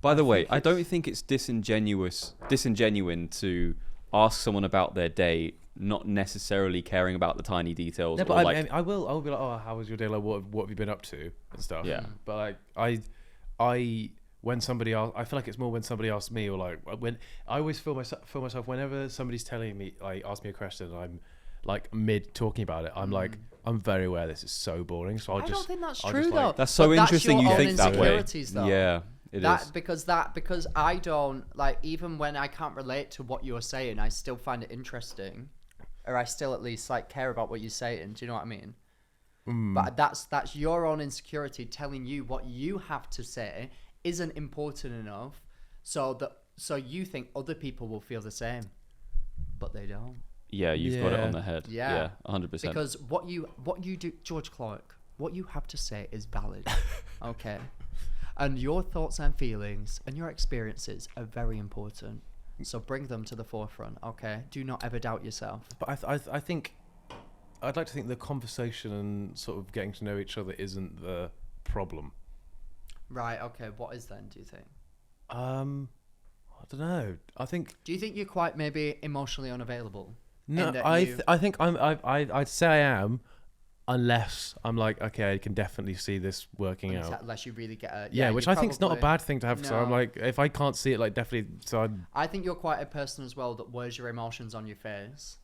By the way, I don't think it's disingenuine to ask someone about their day, not necessarily caring about the tiny details. No, or but like, I will be like, oh, how was your day? Like, what have you been up to and stuff. Yeah. But like, I when somebody asks, I feel like it's more when somebody asks me, or like when I always feel myself whenever somebody's telling me, like, ask me a question, and I'm like mid talking about it, I'm like, I'm very aware this is so boring, so I don't think that's I'll true just, though. like- that's so But interesting. your You own think that way? insecurities, though. Yeah, it is. Because I don't like, even when I can't relate to what you're saying, I still find it interesting, or I still at least like care about what you're saying. Do you know what I mean? But that's your own insecurity telling you what you have to say isn't important enough, so you think other people will feel the same, but they don't. Yeah, you've got it Yeah. on the head. Yeah. 100%. Because what you do, George Clarke, what you have to say is valid, okay? And your thoughts and feelings and your experiences are very important. So bring them to the forefront, okay? Do not ever doubt yourself. But I think I'd like to think the conversation and sort of getting to know each other isn't the problem. Right, okay. What is then, do you think? I don't know. I think Do you think you're quite maybe emotionally unavailable? no. In that I think I'd say I am, unless I'm like, okay, I can definitely see this working out. Unless you really get a... Yeah, which you I think is not a probably- bad thing to have. So I'm No. like, if I can't see it, like, definitely. So I think you're quite a person as well that wears your emotions on your face.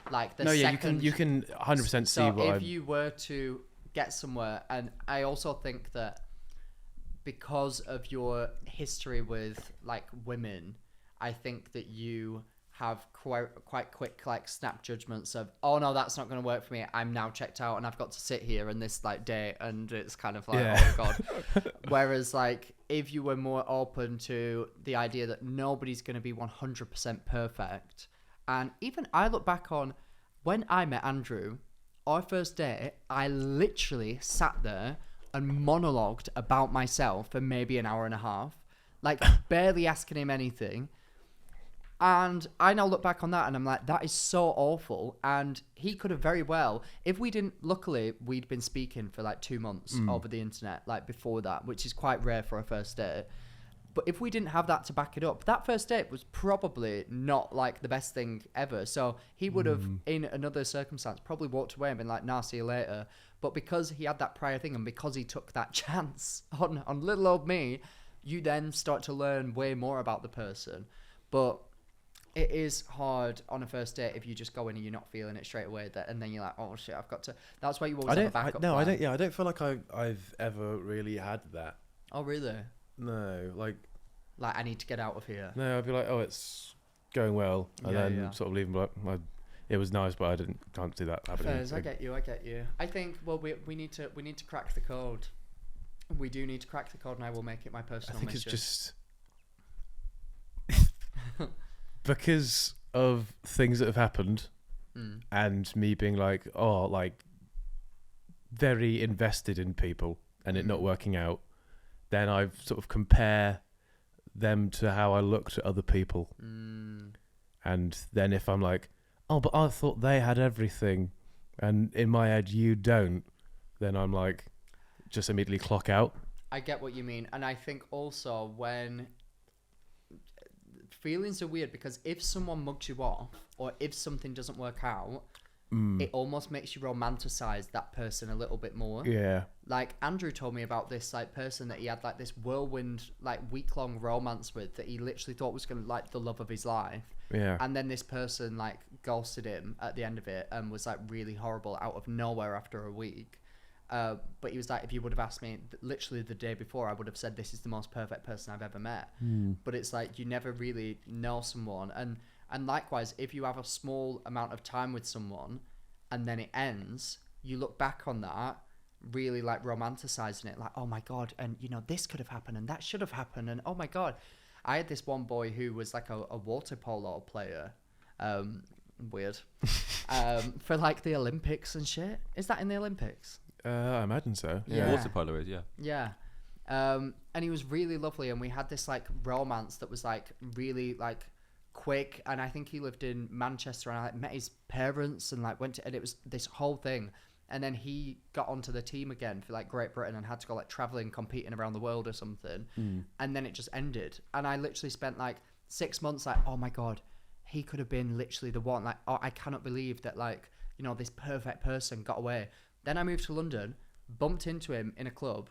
Like the no, yeah, second... you can 100% see So what if I'm. you were to get somewhere, and I also think that because of your history with like women, I think that you have quite quick like snap judgments of, oh no, that's not going to work for me. I'm now checked out and I've got to sit here in this like day, and it's kind of like, Yeah. oh god. Whereas like if you were more open to the idea that nobody's going to be 100% perfect, and even I look back on when I met Andrew, our first date, I literally sat there and monologued about myself for maybe an hour and a half, like barely asking him anything. And I now look back on that and I'm like, that is so awful. And he could have very well, if we didn't, luckily we'd been speaking for like 2 months over the internet, like before that, which is quite rare for a first date. But if we didn't have that to back it up, that first date was probably not like the best thing ever. So he would have, in another circumstance, probably walked away and been like, nah, see you later. But because he had that prior thing and because he took that chance on little old me, you then start to learn way more about the person. But it is hard on a first date if you just go in and you're not feeling it straight away, and then you're like, oh shit, I've got to. That's why you always have a backup plan. I don't. Yeah, I don't feel like I've ever really had that. Oh really? No, like I need to get out of here. no. I'd be like, oh, it's going well, and Yeah, then yeah. sort of leave. Like, it was nice, but can't see that happening. Fairs, I get you. I think we need to crack the code. We do need to crack the code, and I will make it my I personal think mission. it's just because of things that have happened, and me being like, oh, like very invested in people, and it not working out. Then I sort of compare them to how I look to other people. And then if I'm like, oh, but I thought they had everything, and in my head you don't, then I'm like, just immediately clock out. I get what you mean, and I think also when feelings are weird, because if someone mugs you off or if something doesn't work out, it almost makes you romanticize that person a little bit more. Yeah. Like Andrew told me about this like person that he had like this whirlwind like week-long romance with that he literally thought was gonna like the love of his life. Yeah. And then this person like ghosted him at the end of it and was like really horrible out of nowhere after a week. But he was like, if you would have asked me literally the day before, I would have said this is the most perfect person I've ever met. But it's like you never really know someone. And likewise, if you have a small amount of time with someone and then it ends, you look back on that really like romanticizing it. Like, oh my God, and you know, this could have happened and that should have happened. And oh my God. I had this one boy who was like a water polo player. Weird. For like the Olympics and shit. Is that in the Olympics? I imagine so. Yeah. Water polo is, yeah. Yeah. And he was really lovely, and we had this like romance that was like really like quick. And I think he lived in Manchester, and I like met his parents and like went to, and it was this whole thing. And then he got onto the team again for like Great Britain and had to go like traveling, competing around the world or something. And then it just ended. And I literally spent like 6 months like, oh my God, he could have been literally the one. Like, oh, I cannot believe that like, you know, this perfect person got away. Then I moved to London, bumped into him in a club.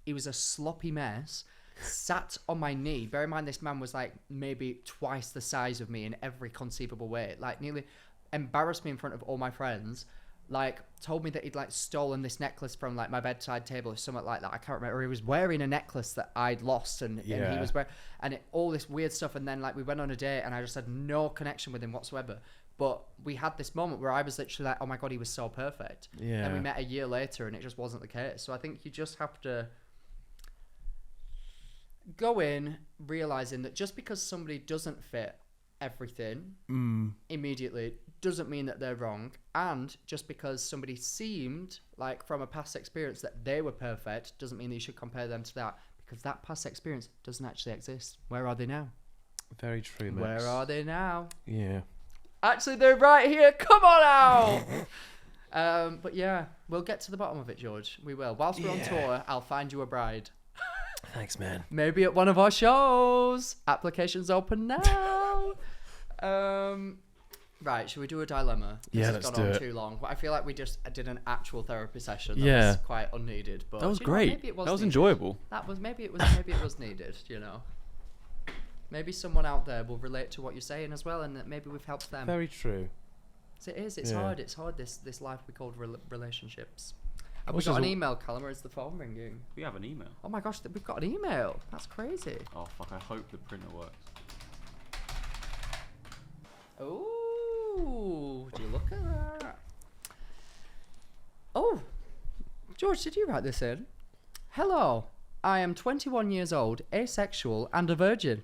He was a sloppy mess, sat on my knee. Bear in mind, this man was like maybe twice the size of me in every conceivable way. Like nearly embarrassed me in front of all my friends. Like told me that he'd like stolen this necklace from like my bedside table or something like that. I can't remember. He was wearing a necklace that I'd lost and he was wearing, and all this weird stuff. And then like we went on a date and I just had no connection with him whatsoever. But we had this moment where I was literally like, oh my God, he was so perfect. Yeah. And we met a year later and it just wasn't the case. So I think you just have to go in realizing that just because somebody doesn't fit everything immediately doesn't mean that they're wrong. And just because somebody seemed like from a past experience that they were perfect doesn't mean that you should compare them to that, because that past experience doesn't actually exist. Where are they now? Very true, Max. Where are they now? Yeah. Actually, they're right here. Come on out. But yeah, we'll get to the bottom of it, George. We will. Whilst we're on tour, I'll find you a bride. Thanks, man. Maybe at one of our shows. Applications open now. Right, should we do a dilemma? Yeah, This has let's gone do on it. too long. I feel like we just did an actual therapy session. That Yeah. was quite unneeded. But That was you know what, great. maybe it was That was needed. enjoyable. That was maybe it was needed. You know, maybe someone out there will relate to what you're saying as well, and that maybe we've helped them. Very true. So it is. It's Yeah. hard. It's hard. This life we called relationships. Have we Which got is an a- email, Callum, or is the phone ringing? We have an email. Oh my gosh, we've got an email. That's crazy. Oh, fuck. I hope the printer works. Ooh, do you look at that? Oh, George, did you write this in? Hello, I am 21 years old, asexual, and a virgin.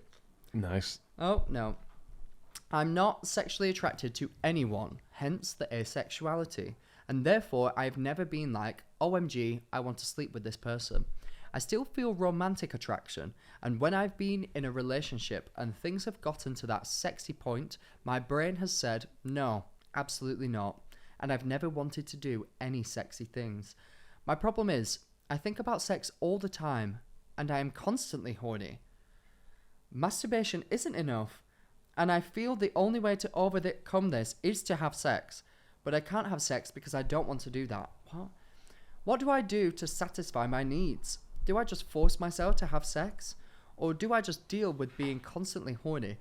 Nice. Oh, no. I'm not sexually attracted to anyone, hence the asexuality. And therefore, I've never been like, OMG, I want to sleep with this person. I still feel romantic attraction, and when I've been in a relationship and things have gotten to that sexy point, my brain has said, no, absolutely not. And I've never wanted to do any sexy things. My problem is, I think about sex all the time, and I am constantly horny. Masturbation isn't enough, and I feel the only way to overcome this is to have sex. But I can't have sex because I don't want to do that. What do I do to satisfy my needs? Do I just force myself to have sex? Or do I just deal with being constantly horny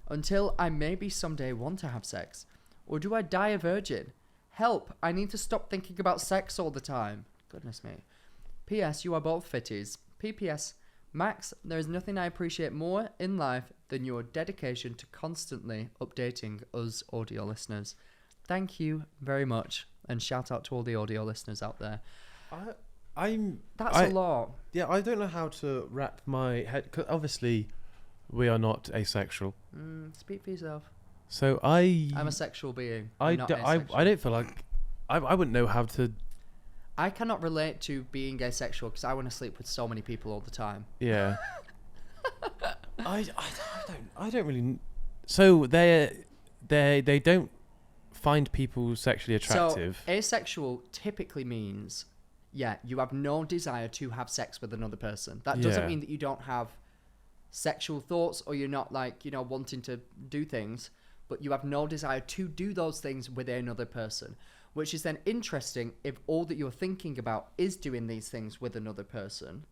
until I maybe someday want to have sex? Or do I die a virgin? Help, I need to stop thinking about sex all the time. Goodness me. P.S. You are both fitties. P.P.S. Max, there is nothing I appreciate more in life than your dedication to constantly updating us audio listeners. Thank you very much. And shout out to all the audio listeners out there. That's a lot. Yeah, I don't know how to wrap my head, because obviously we are not asexual. Speak for yourself. So I'm a sexual being. I not don't feel like I wouldn't know how to. I cannot relate to being asexual because I want to sleep with so many people all the time. Yeah. I don't really. So they don't find people sexually attractive. So asexual typically means, yeah, you have no desire to have sex with another person. That doesn't Yeah. mean that you don't have sexual thoughts or you're not like, you know, wanting to do things, but you have no desire to do those things with another person. which is then interesting if all that you're thinking about is doing these things with another person.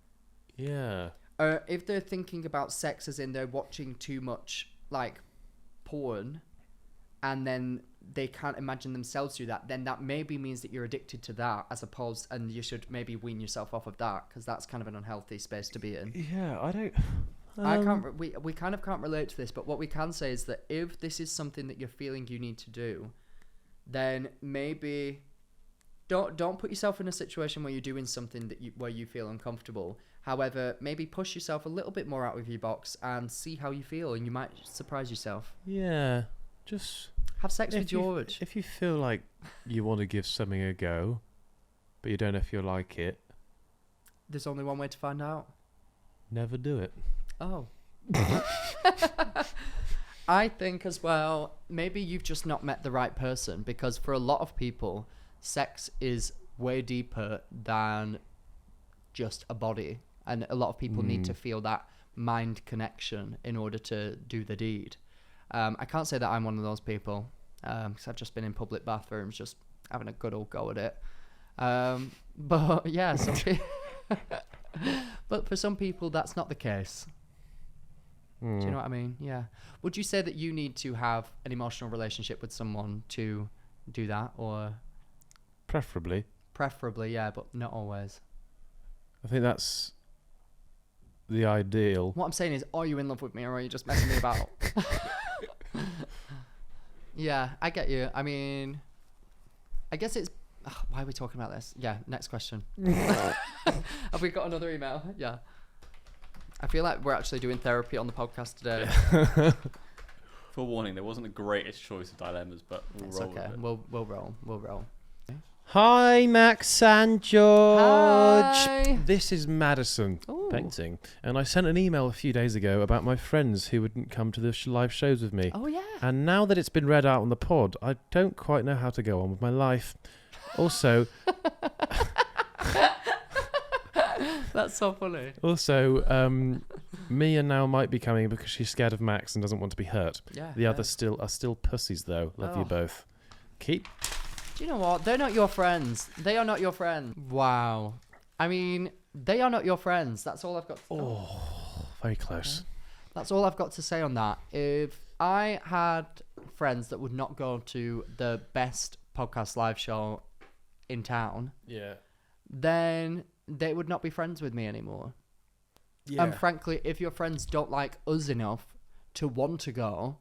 Yeah. If they're thinking about sex as in they're watching too much like porn and then they can't imagine themselves do that, then that maybe means that you're addicted to that as opposed, and you should maybe wean yourself off of that, because that's kind of an unhealthy space to be in. Yeah, I don't... I can't. We kind of can't relate to this, but what we can say is that if this is something that you're feeling you need to do, then maybe don't put yourself in a situation where you're doing something where you feel uncomfortable. However, maybe push yourself a little bit more out of your box and see how you feel, and you might surprise yourself. Yeah, just have sex with George. If you feel like you want to give something a go, but you don't know if you'll like it, there's only one way to find out. Never do it. Oh. I think as well, maybe you've just not met the right person, because for a lot of people, sex is way deeper than just a body. And a lot of people need to feel that mind connection in order to do the deed. I can't say that I'm one of those people, because I've just been in public bathrooms just having a good old go at it. But yeah, but for some people, that's not the case. Do you know what I mean? Yeah. Would you say that you need to have an emotional relationship with someone to do that, or Preferably. Yeah, but not always? I think that's the ideal. What I'm saying is, are you in love with me, or are you just messing me about? Yeah, I get you. I mean, I guess it's... why are we talking about this? Yeah, next question. Have we got another email? Yeah. I feel like we're actually doing therapy on the podcast today. For warning, there wasn't the greatest choice of dilemmas, but we'll It's roll okay. with it. We'll roll. Hi, Max and George. Hi. This is Madison Ooh. painting, and I sent an email a few days ago about my friends who wouldn't come to the live shows with me. Oh, yeah. And now that it's been read out on the pod, I don't quite know how to go on with my life. Also, That's so funny. Mia now might be coming because she's scared of Max and doesn't want to be hurt. Yeah. The others are still pussies, though. Love you Oh. both. Keep. Do you know what? They're not your friends. They are not your friends. Wow. I mean, they are not your friends. That's all I've got. Very close. That's all I've got to say on that. If I had friends that would not go to the best podcast live show in town, Yeah. then they would not be friends with me anymore. Yeah. And frankly, if your friends don't like us enough to want to go,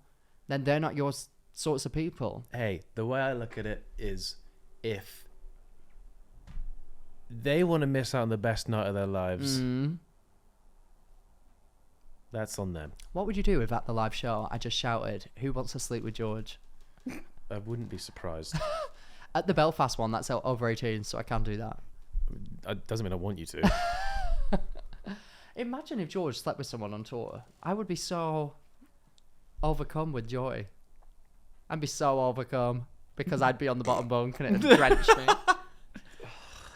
then they're not your sorts of people. Hey, the way I look at it is, if they want to miss out on the best night of their lives, that's on them. What would you do if at the live show I just shouted, "Who wants to sleep with George?" I wouldn't be surprised. At the Belfast one, that's over 18, so I can do that. It doesn't mean I want you to. Imagine if George slept with someone on tour. I would be so overcome with joy. I'd be so overcome because I'd be on the bottom bunk and it'd drench me.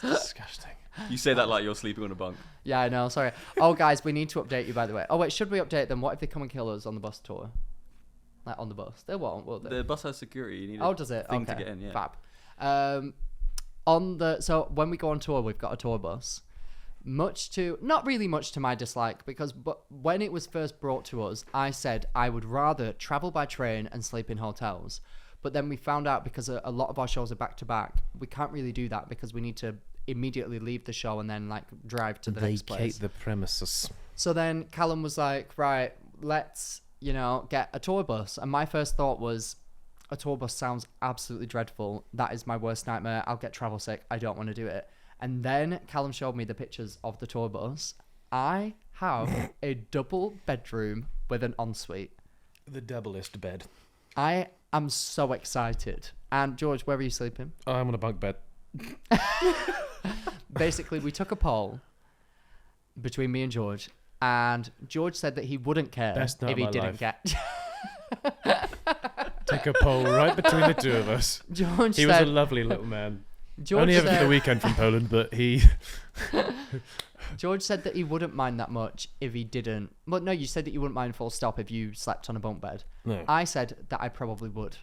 Disgusting. You say that like you're sleeping on a bunk. Yeah, I know. Sorry. Oh, guys, we need to update you, by the way. Oh, wait, should we update them? What if they come and kill us on the bus tour? Like, on the bus. They won't, will they? The bus has security. You need Oh, does it? thing Okay. to get in, yeah. Fab. So when we go on tour, we've got a tour bus. Not really much to my dislike, but when it was first brought to us, I said I would rather travel by train and sleep in hotels. But then we found out, because a lot of our shows are back to back, we can't really do that because we need to immediately leave the show and then like drive to the next place. Vacate the premises. So then Callum was like, right, let's, get a tour bus. And my first thought was, a tour bus sounds absolutely dreadful. That is my worst nightmare. I'll get travel sick. I don't want to do it. And then Callum showed me the pictures of the tour bus. I have a double bedroom with an ensuite. The doublest bed. I am so excited. And George, where are you sleeping? I'm on a bunk bed. Basically, we took a poll between me and George, and George said that he wouldn't care Best night if he of my didn't life. get. Take a poll right between the two of us. George He was a said, lovely little man. George Only ever for the said, weekend from Poland, but he... George said that he wouldn't mind that much if he didn't. Well, no, you said that you wouldn't mind full stop if you slept on a bunk bed. No. I said that I probably would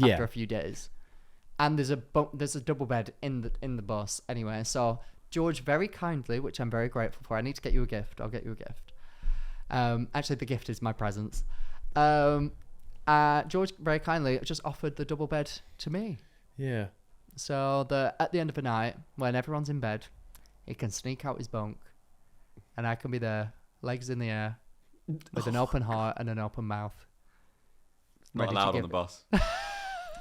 after a few days. and there's a double bed in the bus anyway. So George very kindly, which I'm very grateful for. I need to get you a gift. I'll get you a gift. Actually, the gift is my presents. George very kindly just offered the double bed to me. Yeah. So that at the end of the night, when everyone's in bed, he can sneak out his bunk, and I can be there, legs in the air, with an open heart and an open mouth. Not allowed on the bus.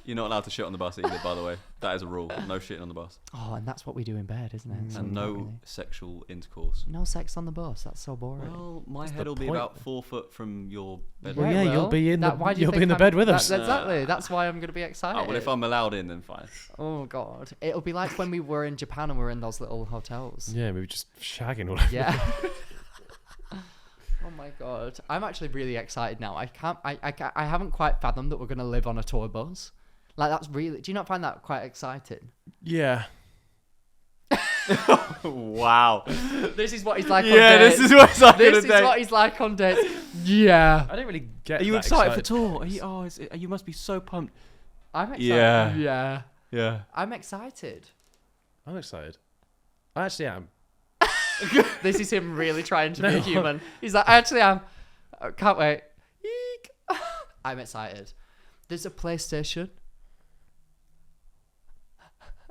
You're not allowed to shit on the bus either, by the way. That is a rule. No shitting on the bus. Oh, and that's what we do in bed, isn't it? So And no sexual intercourse. no sex on the bus. That's so boring. Well, my That's head the will be point. about 4 foot from your bed. Well, Yeah, yeah, you'll well, be in why do you you'll be think in the I'm- bed with us. Exactly. That's why I'm going to be excited. Oh, well, if I'm allowed in, then fine. Oh, God. It'll be like when we were in Japan and we were in those little hotels. Yeah, we were just shagging all over. Yeah. Oh, my God. I'm actually really excited now. I haven't quite fathomed that we're going to live on a tour bus. Like, that's really... Do you not find that quite exciting? Yeah. Wow. This is what he's like on Yeah, dates. this is what it's like This on a is date. what he's like on dates. Yeah. I don't really get. Are you that excited for tour? You must be so pumped. I'm excited. Yeah. Yeah. Yeah. I'm excited. I'm excited. I actually am. This is him really trying to be a human. He's like, I actually am. Can't wait. Eek. I'm excited. There's a PlayStation.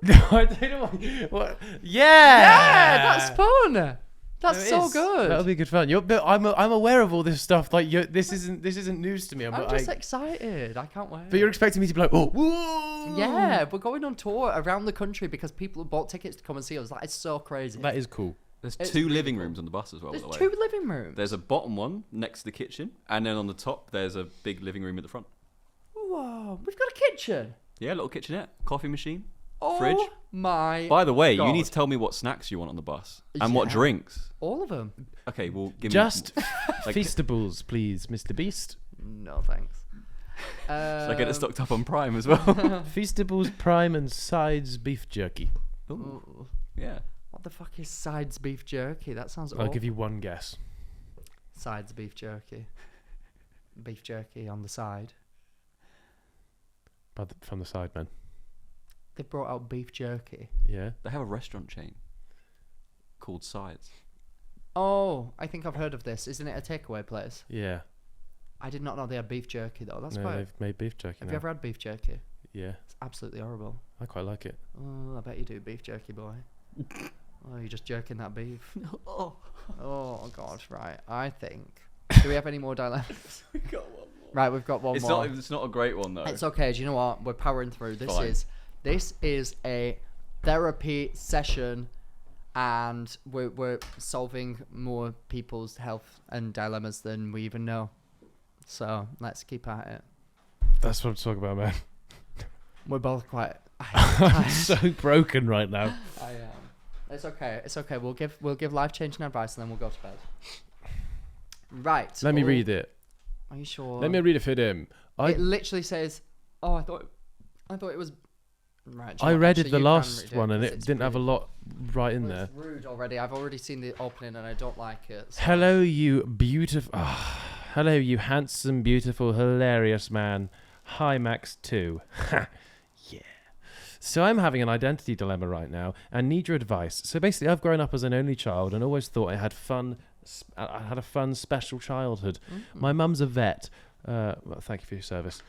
No, I don't know what. Yeah. Yeah, that's fun. That's No, it so is. good. That'll be good fun. But I'm aware of all this stuff. Like this isn't news to me. I'm just excited. I can't wait. But you're expecting me to be like, oh, whoa. Yeah, we're going on tour around the country because people have bought tickets to come and see us. That is so crazy. That is cool. There's It's 2 really living cool. rooms on the bus as well, There's by the way. 2 living rooms. There's a bottom one next to the kitchen, and then on the top, there's a big living room at the front. Whoa, we've got a kitchen. Yeah, little kitchenette, coffee machine, Oh fridge. my! By the way, God. you need to tell me what snacks you want on the bus and what Yeah. drinks. All of them. Okay, well, give Just me... like, Feastables, please, Mr. Beast. No thanks. Should I get it stocked up on Prime as well? Feastables, prime, and sides beef jerky. Ooh, Ooh. yeah. What the fuck is sides beef jerky? That sounds I'll awful. give you one guess. Sides beef jerky. Beef jerky on the side. From the side, man. They brought out beef jerky. Yeah. They have a restaurant chain called Sides. Oh, I think I've heard of this. Isn't it a takeaway place? Yeah. I did not know they had beef jerky though. That's No, quite. they've made beef jerky Have now. you ever had beef jerky? Yeah. It's absolutely horrible. I quite like it. Oh, I bet you do, beef jerky boy. Oh, you're just jerking that beef. Oh, Oh God, right. I think. Do we have any more dilemmas? we got one more. Right, we've got one It's more. not. It's not a great one though. It's okay. Do you know what? We're powering through. Fine. This is a therapy session, and we're solving more people's health and dilemmas than we even know. So let's keep at it. That's what I'm talking about, man. We're both quite. I'm so broken right now. I am. It's okay. It's okay. We'll give life changing advice and then we'll go to bed. Right. Let me read it. Are you sure? Let me read it for him. It literally says. Oh, I thought it was. Right. do you I know what, read actually, it the you can last read one and 'cause it it's didn't have a rude. lot right in Well, there. it's rude already. I've already seen the opening and I don't like it. So. Hello, you beautiful. Hello, you handsome, beautiful, hilarious man. Hi, Max 2. Yeah. So I'm having an identity dilemma right now and need your advice. So basically, I've grown up as an only child and always thought I had a fun, special childhood. Mm. My mum's a vet. Well, thank you for your service.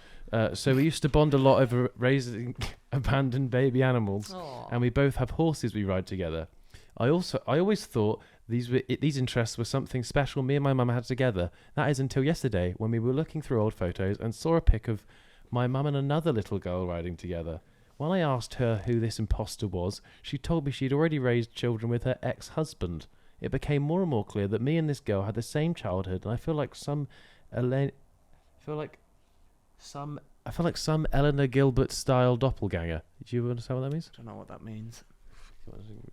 So we used to bond a lot over raising abandoned baby animals, Aw. and we both have horses we ride together. I always thought these interests were something special me and my mum had together. That is until yesterday when we were looking through old photos and saw a pic of my mum and another little girl riding together. When I asked her who this imposter was, she told me she'd already raised children with her ex-husband. It became more and more clear that me and this girl had the same childhood, and I feel like some Eleanor Gilbert style doppelganger. Do you understand what that means? I don't know what that means.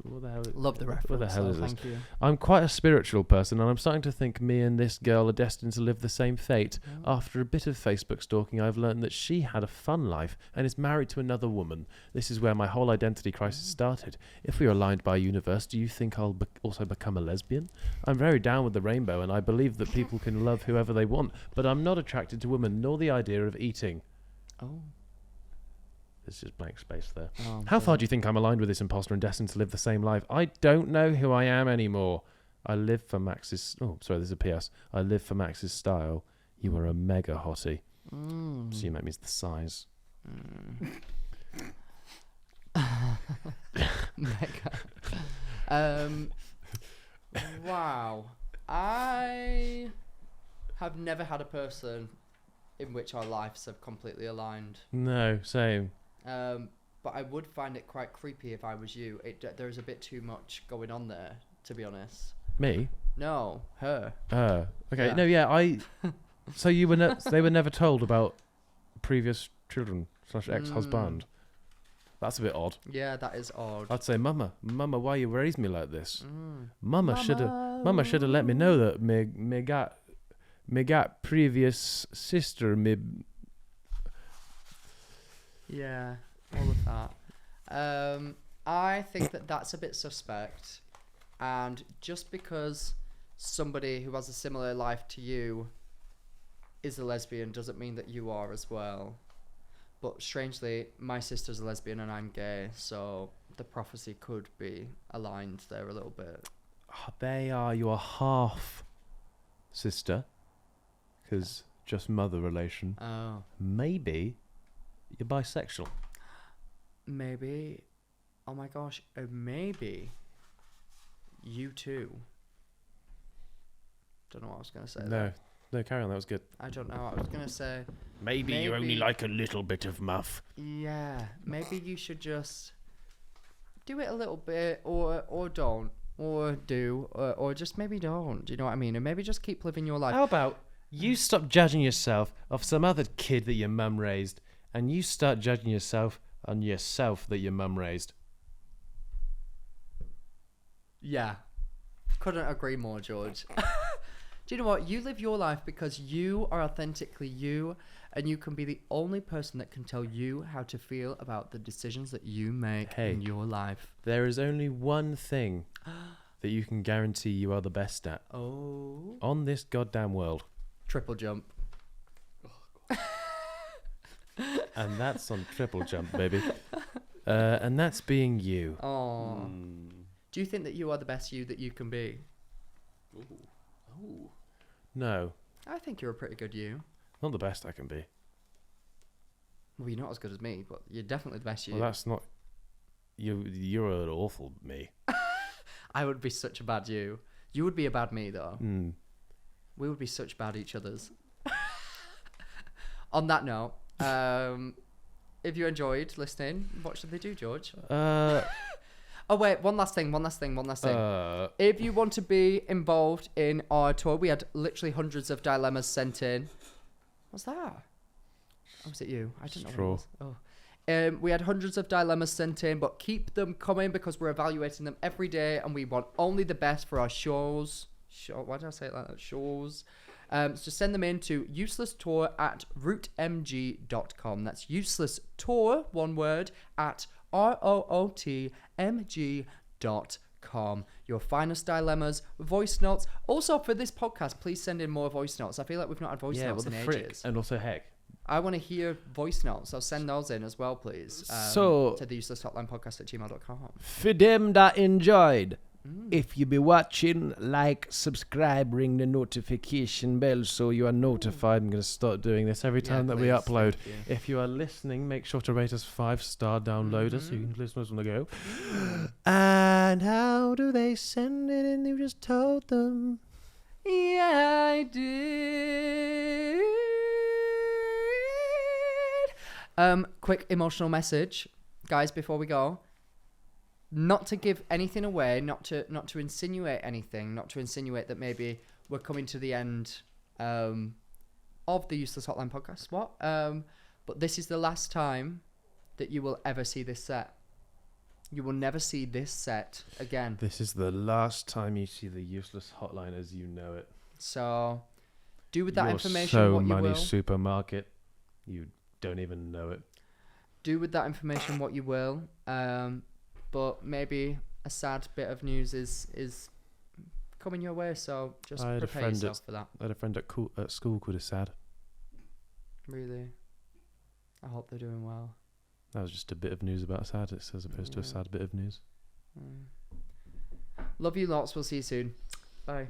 What the hell? Love the reference. What the hell so is this? thank you. I'm quite a spiritual person, and I'm starting to think me and this girl are destined to live the same fate. After a bit of Facebook stalking, I've learned that she had a fun life and is married to another woman. This is where my whole identity crisis started. If we are aligned by universe, do you think I'll also become a lesbian? I'm very down with the rainbow, and I believe that people can love whoever they want, but I'm not attracted to women nor the idea of eating. Oh. There's just blank space there. Oh, How far do you think I'm aligned with this imposter and destined to live the same life? I don't know who I am anymore. I live for Max's... Oh, sorry, there's a PS. I live for Max's style. You are a mega hottie. Assume that means the size. Mega. Wow. I have never had a person in which our lives have completely aligned. No, same. But I would find it quite creepy if I was you. There's a bit too much going on there, to be honest. Me? No, her. Okay. Yeah. No, yeah, So you were they were never told about previous children / ex-husband. That's a bit odd. Yeah, that is odd. I'd say, Mama, why you raised me like this? Mama should have let me know that me got previous sister me. Yeah, all of that. I think that's a bit suspect, and just because somebody who has a similar life to you is a lesbian doesn't mean that you are as well. But strangely, my sister's a lesbian and I'm gay, so the prophecy could be aligned there a little bit. They are your half sister, because just mother relation. Oh. Maybe you're bisexual. Maybe. Oh my gosh. Maybe you too. Don't know what I was going to say. No, carry on. That was good. I don't know. I was going to say... Maybe you only like a little bit of muff. Yeah. Maybe you should just do it a little bit or don't. Or do. Or just maybe don't. Do you know what I mean? And maybe just keep living your life. How about you stop judging yourself off some other kid that your mum raised, and you start judging yourself on yourself that your mum raised? Yeah. Couldn't agree more, George. Do you know what? You live your life because you are authentically you, and you can be the only person that can tell you how to feel about the decisions that you make in your life. There is only one thing that you can guarantee you are the best at. Oh. On this goddamn world. Triple jump. And that's on triple jump, baby. And that's being you. Oh. Do you think that you are the best you that you can be? Ooh. No. I think you're a pretty good you. Not the best I can be. Well, you're not as good as me, but you're definitely the best you. Well, that's not... You're an awful me. I would be such a bad you. You would be a bad me, though. We would be such bad each others. On that note, if you enjoyed listening, what should they do, George? Oh, wait, one last thing. If you want to be involved in our tour, we had literally hundreds of dilemmas sent in. What's that? Oh, was it you? I didn't know what it was. Oh. We had hundreds of dilemmas sent in, but keep them coming because we're evaluating them every day and we want only the best for our shows. Why did I say it like that? Shows. So send them in to uselesstour@rootmg.com. That's uselesstour, one word, at rootmg.com. Your finest dilemmas, voice notes. Also for this podcast, please send in more voice notes. I feel like we've not had voice notes in ages. And also, heck, I want to hear voice notes, so send those in as well, please. So to the uselesshotlinepodcast@gmail.com. For them that enjoyed, if you be watching, like, subscribe, ring the notification bell so you are notified. I'm going to start doing this every time that we upload. If you are listening, make sure to rate us 5-star, download us so you can listen to us on the go. And how do they send it in? You just told them. Yeah, I did. Quick emotional message, guys, before we go. Not to give anything away, not to insinuate anything, not to insinuate that maybe we're coming to the end of the Useless Hotline podcast. But this is the last time that you will ever see this set. You will never see this set again. This is the last time you see the Useless Hotline as you know it. So, do with that information so what you money will. Supermarket, you don't even know it. Do with that information what you will. But maybe a sad bit of news is coming your way, so just prepare yourself for that. I had a friend at school called Sad. Really? I hope they're doing well. That was just a bit of news about sadness as opposed to a sad bit of news. Love you lots. We'll see you soon. Bye.